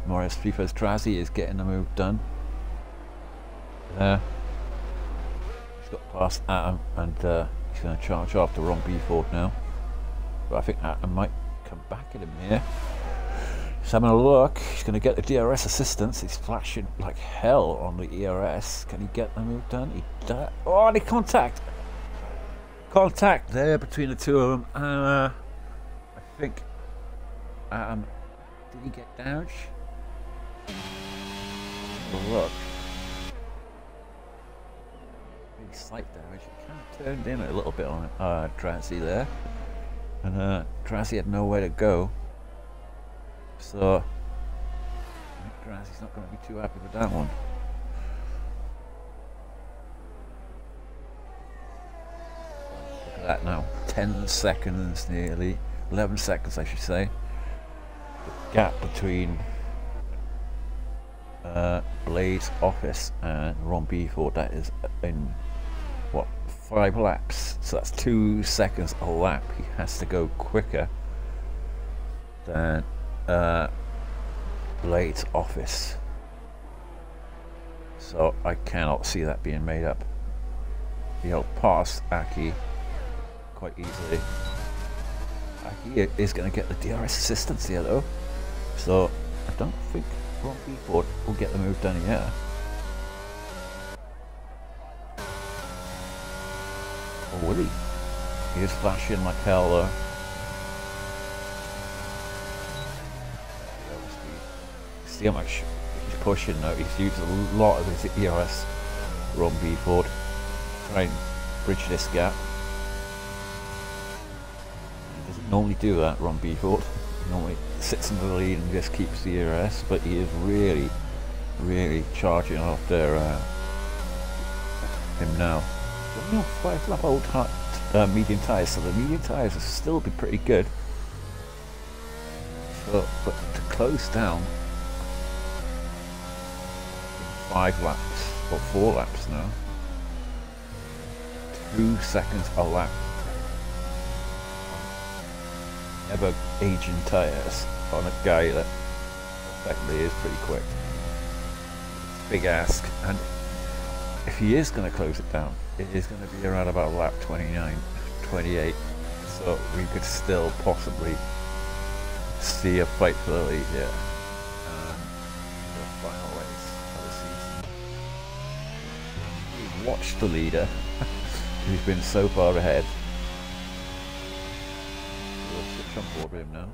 Motorsports FIFA's Drazi is getting the move done. There. He's got past Atom and he's going to charge after ROM BFord now. But I think Atom might come back at him here. He's having a look. He's going to get the DRS assistance. He's flashing like hell on the ERS. Can he get the move done? He does. Oh, the contact! Contact there between the two of them. I think. Did he get damage? Look. Maybe slight damage. It kind of turned in a little bit on Drazi there. And Drazi had nowhere to go. So I think Drazi's not going to be too happy with that one. Look at that now. 10 seconds nearly. 11 seconds I should say. The gap between Blade's office and ROM BFord, that is in what, 5 laps. So that's 2 seconds a lap. He has to go quicker than Blade's office, so I cannot see that being made up. He'll pass Aki quite easily. Aki is going to get the DRS assistance here though, so I don't think ROM BFord will get the move done here. Or will he? He is flashing like hell though. See how much he's pushing now. He's used a lot of his ERS, ROM BFord, try and bridge this gap. He doesn't normally do that, ROM BFord. He normally sits in the lead and just keeps the ERS, but he is really, really charging after him now. So, 5 lap old medium tyres, so the medium tyres will still be pretty good. So, but to close down 5 laps, or 4 laps now, 2 seconds a lap. Ever aging tyres on a guy that effectively is pretty quick. Big ask, and if he is going to close it down, it is going to be around about lap 29, 28, so we could still possibly see a fight for the lead here. The final race of the season. We watched the leader, who's been so far ahead. We'll switch on board with him now.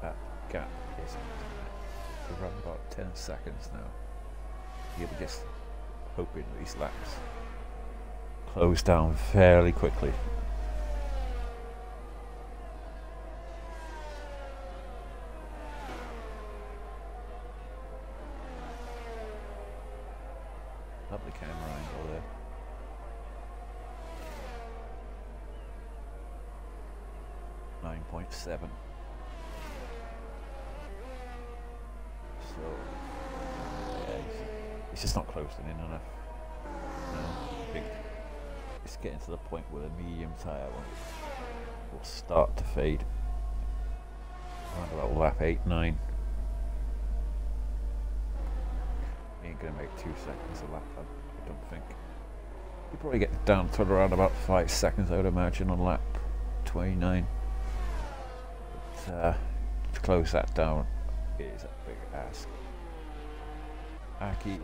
That gap is around about 10 seconds now. You'll be just hoping these laps close down fairly quickly. Lovely camera angle there. .7. So yeah, he's just not closing in enough. No, I think it's getting to the point where the medium tyre will start to fade around about lap 8, 9. He ain't gonna make 2 seconds a lap, I don't think. You probably get down to around about 5 seconds, I would imagine, on lap 29. But to close that down is a big ask. Aki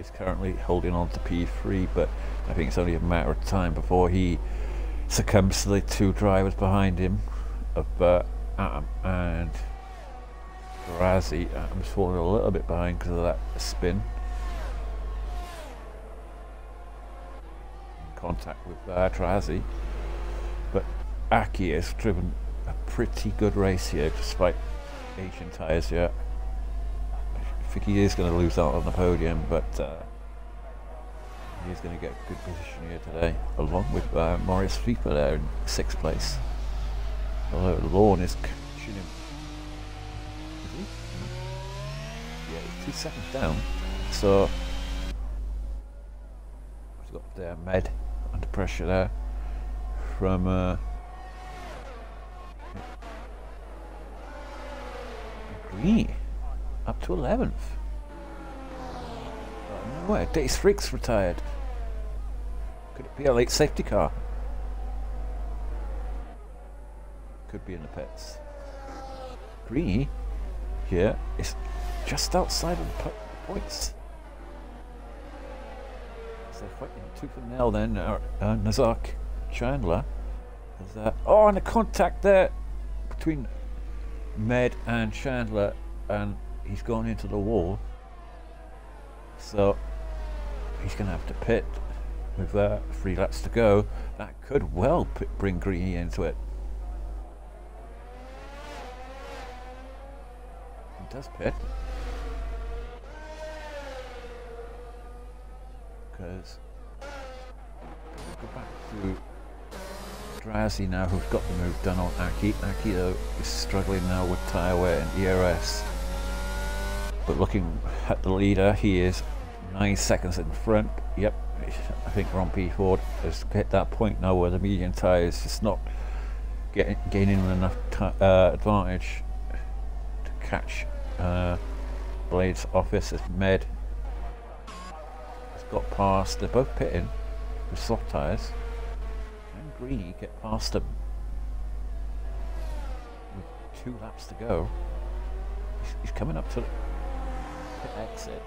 is currently holding on to P3, but I think it's only a matter of time before he succumbs to the 2 drivers behind him of Atom and Razi. Atom's falling a little bit behind because of that spin. In contact with Razi, but Aki has driven a pretty good race here despite Asian tyres here. I think he is going to lose out on the podium, but he is going to get a good position here today, along with Maurice Fieper there in 6th place. Although Lorne is catching him. Is he? Yeah, he's 2 seconds down. So he's got there Med under pressure there from Green up to 11th. Oh, no way, Dace Freak's retired. Could it be a late safety car? Could be in the pits. Greeny here is just outside of the points. So they're fighting tooth and nail then. Nazark Chandler. Oh, and a contact there between Med and Chandler, and he's gone into the wall. So he's going to have to pit with 3 laps to go. That could well bring Greeny into it. He does pit. Because go back to Drazi now, who's got the move done on Aki. Aki though is struggling now with tyre wear and ERS. But looking at the leader, he is 9 seconds in front. Yep, I think ROM BFord has hit that point now where the medium tyre is just not gaining enough advantage to catch Blade's office as Med has got past. They're both pitting with soft tyres. Can Greeny get past them with 2 laps to go? He's coming up to the exit.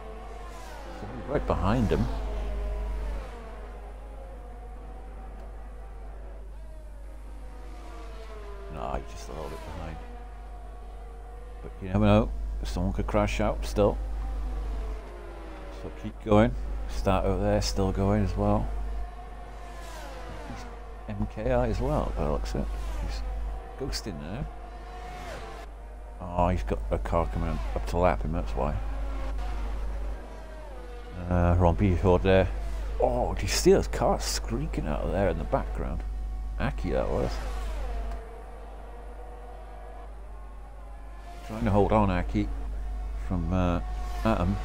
Somebody right behind him. No, he's just a little bit behind. But you never know, someone could crash out still. So keep going. Start over there, still going as well. He's MKI as well, by the looks of it. He's ghosting there. Oh, he's got a car coming up to lap him, that's why. ROM BFord there. Oh, do you see those cars squeaking out of there in the background? Aki, that was. Trying to hold on, Aki, from Atom.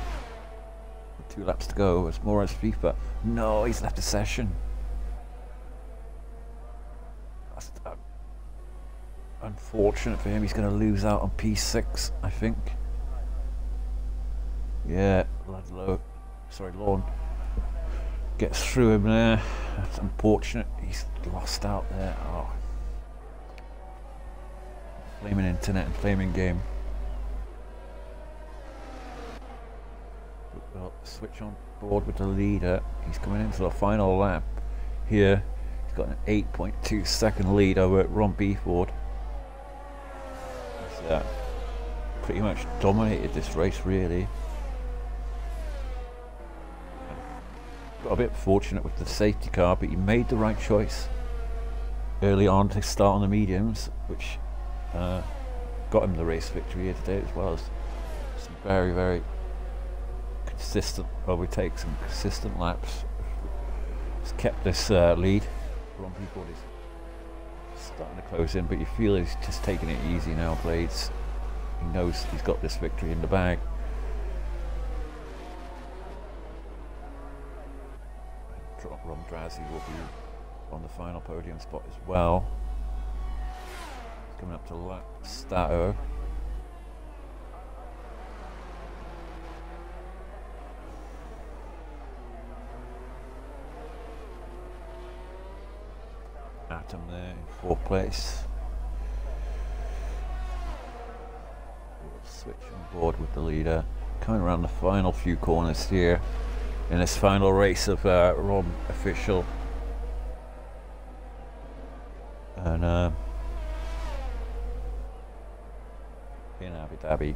2 laps to go as Maurice FIFA. No, he's left the session. That's Fortunate for him, he's going to lose out on P6, I think. Yeah, Lawn gets through him there. That's unfortunate. He's lost out there. Oh. Flaming internet and flaming game. We'll switch on board with the leader. He's coming into the final lap here. He's got an 8.2 second lead over at ROM BFord. He's pretty much dominated this race, really. Got a bit fortunate with the safety car, but he made the right choice early on to start on the mediums, which got him the race victory here today, as well as some very, very consistent overtakes and consistent laps. He's kept this lead. ROM BFord is starting to close in, but you feel he's just taking it easy now, Blades. He knows he's got this victory in the bag. Rom Drazi will be on the final podium spot as well. Coming up to lap Stato. Atom there in 4th place. We'll switch on board with the leader. Coming around the final few corners here in this final race of ROM official. And in Abu Dhabi.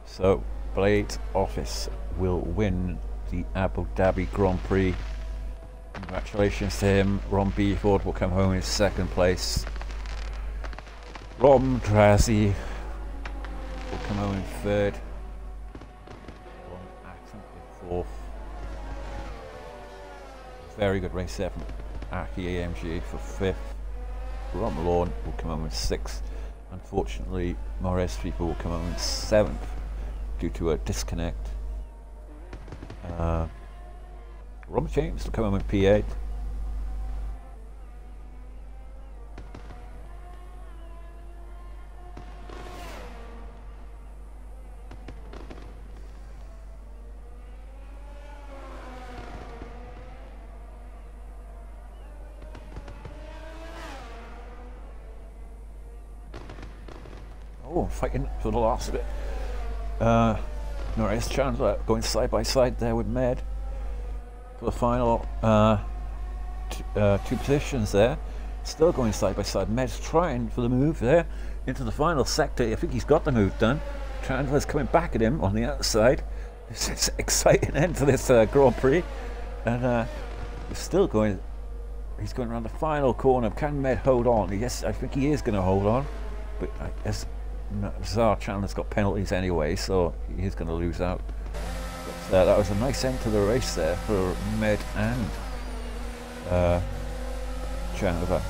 So Blades Office will win the Abu Dhabi Grand Prix. Congratulations to him. ROM BFord will come home in 2nd place. Rom Drazi will come home in 3rd. In 4th. Very good race there from Aki AMG for 5th. Rom Lawn will come home in 6th. Unfortunately, Morris people will come home in 7th due to a disconnect. Rom James will come home in P8. Oh, fighting for the last bit. Norris Chandler going side by side there with Med for the final 2 positions there. Still going side by side. Med's trying for the move there into the final sector. I think he's got the move done. Chandler's coming back at him on the outside. It's an exciting end to this Grand Prix. And he's still going. He's going around the final corner. Can Med hold on? Yes, I think he is going to hold on. But I guess Zar Chandler's got penalties anyway, so he's going to lose out. But that was a nice end to the race there for Med and Chandler.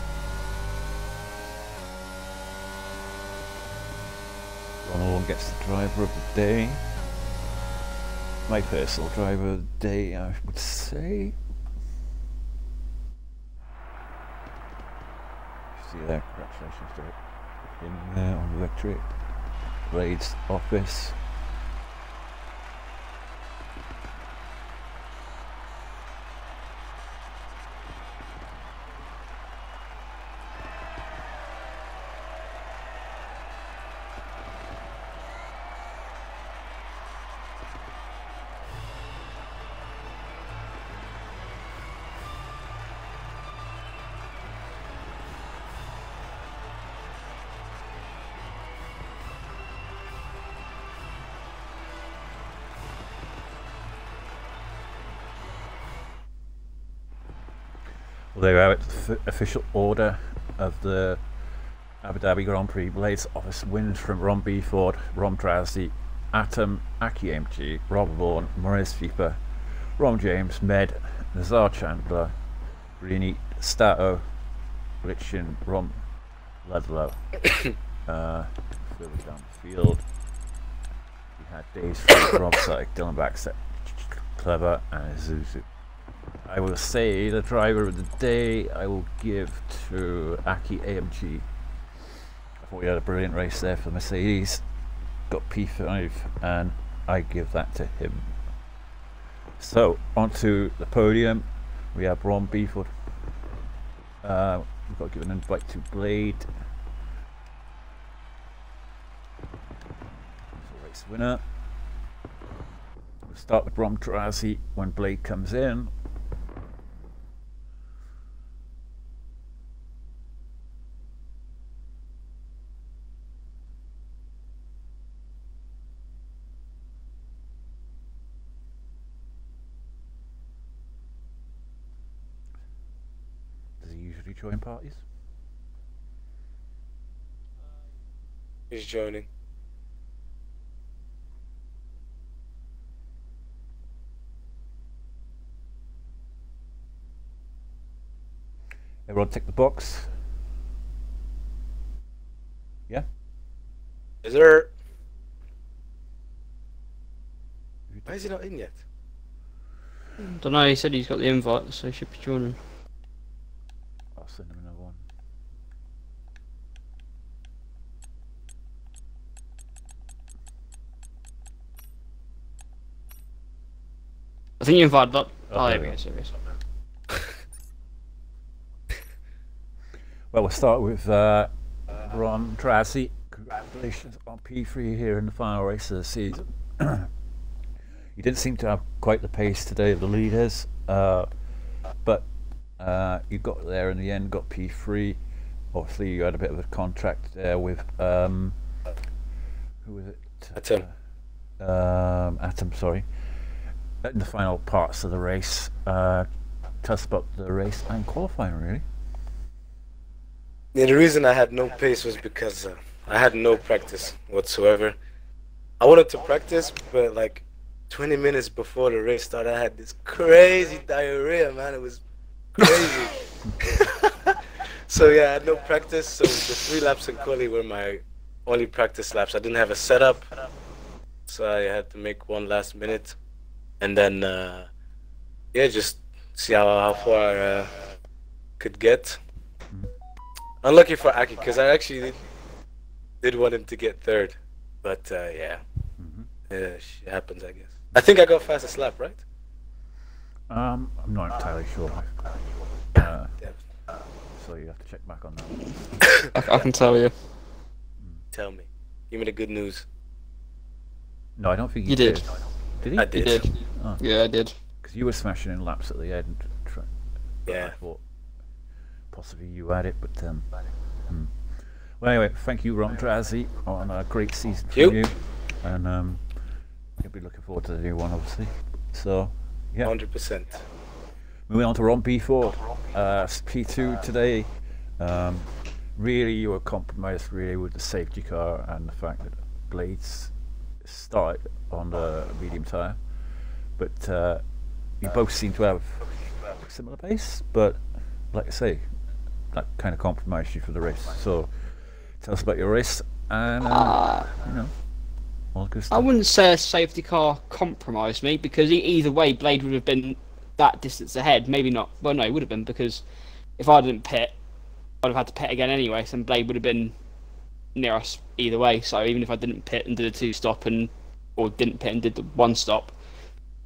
Ronald gets the driver of the day. My personal driver of the day, I would say. See there, congratulations to him there on the victory. Blades Office. Well, there you have it, the official order of the Abu Dhabi Grand Prix. Blades Office wins from ROM BFord, Rom Drazi, Atom, Aki AMG, Rob Vaughan, Maurice Fieper, Rom James, Med, Nazar Chandler, Rini, Stato, Richin, Rom Ludlow. Further down the field, we had Days from Rob Syke, Dylan Backstep, Clever, and Zuzu. I will say the driver of the day I will give to Aki AMG. I thought he had a brilliant race there for Mercedes. Got P5 and I give that to him. So onto the podium, we have ROM BFord. We've got to give an invite to Blade. So race winner. We'll start with ROM Tracy when Blade comes in. Usually join parties. He's joining. Everyone tick the box. Yeah? Is there... Why is he not in yet? Don't know, he said he's got the invite, so he should be joining. I'll send him another one. I think you invited up. Oh, There we go, serious. Well, we'll start with Ron Tracy. Congratulations on P3 here in the final race of the season. You didn't seem to have quite the pace today of the leaders, but you got there in the end, got P3. Obviously, you had a bit of a contract there with who was it? Atom. Atom, sorry. In the final parts of the race, tell us about the race and qualifying, really. Yeah, the reason I had no pace was because I had no practice whatsoever. I wanted to practice, but like 20 minutes before the race started, I had this crazy diarrhea, man. It was crazy. So yeah, I had no practice. So the 3 laps in quali were my only practice laps. I didn't have a setup, so I had to make one last minute, and then yeah, just see how far I could get. Unlucky for Aki, because I actually did want him to get 3rd, but yeah, yeah, shit happens, I guess. I think I got fastest lap, right? I'm not entirely sure. So you have to check back on that. I can tell you. Tell me. Give me the good news. No, I don't think You did. Did he? I did. You did. Oh. Yeah, I did. Because you were smashing in laps at the end. Yeah. I thought possibly you had it, but well, anyway, thank you, Ron Tracy, on a great season for you, and you'll be looking forward to the new one, obviously. So, yeah. 100%. Moving on to ROM BFord, P2 today. Really, you were compromised really with the safety car and the fact that Blades started on the medium tyre, but you both seem to have similar pace, but like I say, that kind of compromised you for the race. So tell us about your race and you know, all good stuff. I wouldn't say a safety car compromised me, because either way Blade would have been that distance ahead. Maybe not, well no, it would have been, because if I didn't pit, I'd have had to pit again anyway, so Blade would have been near us either way. So even if I didn't pit and did a 2-stop, or didn't pit and did the 1-stop,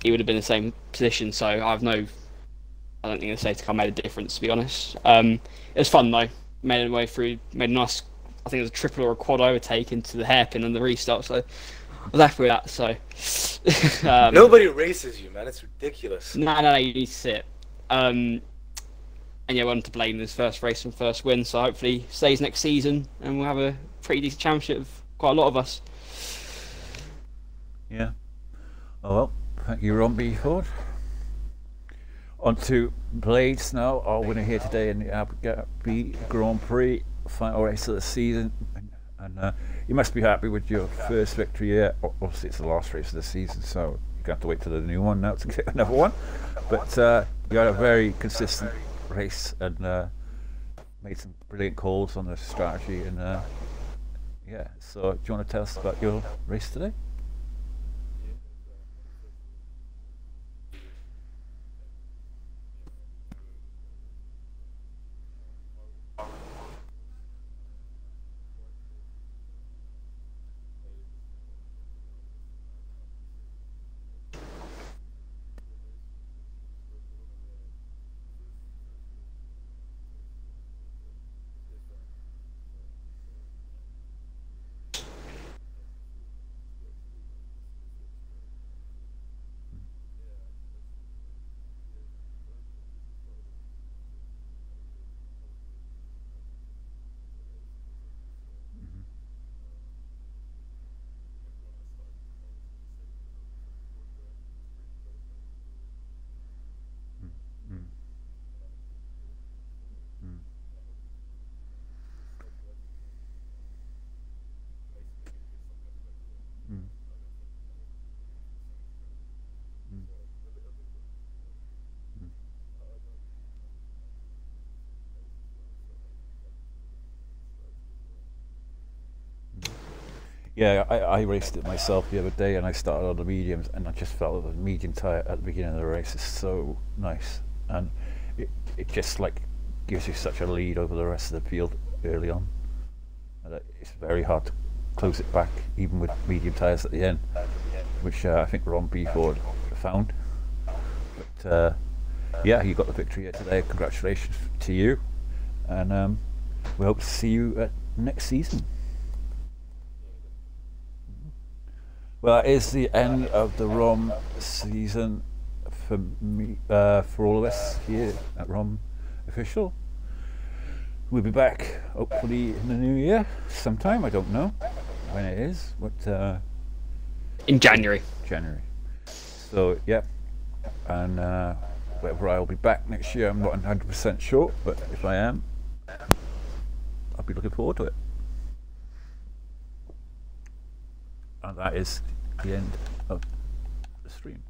he would have been in the same position. So I don't think the safety car made a difference, to be honest. It was fun though. Made it way through, made a nice, I think it was a triple or a quad overtake into the hairpin on the restart, so I was happy with that. So Nobody races you, man. It's ridiculous. No, you need to sit. And yeah, went to Blade in his first race and first win, so hopefully stays next season and we'll have a pretty decent championship with quite a lot of us. Yeah. Oh well, thank you, ROM BFord. On to Blades now, our winner here today in the Abu Dhabi Grand Prix, final race of the season. And you must be happy with your first victory here. Obviously, it's the last race of the season, so you're going to have to wait till the new one now to get another one. But you had a very consistent race and made some brilliant calls on the strategy. And yeah, so do you want to tell us about your race today? Yeah, I raced it myself the other day, and I started on the mediums, and I just felt that the medium tyre at the beginning of the race is so nice, and it just like gives you such a lead over the rest of the field early on. And it's very hard to close it back, even with medium tyres at the end, which I think ROM BFord found. But yeah, you got the victory here today. Congratulations to you, and we hope to see you at next season. Well, that is the end of the ROM season for me, for all of us here at ROM Official. We'll be back hopefully in the new year sometime. I don't know when it is, but in January. January. So yeah, and whether I'll be back next year, I'm not 100% sure, but if I am, I'll be looking forward to it. And that is the end of the stream.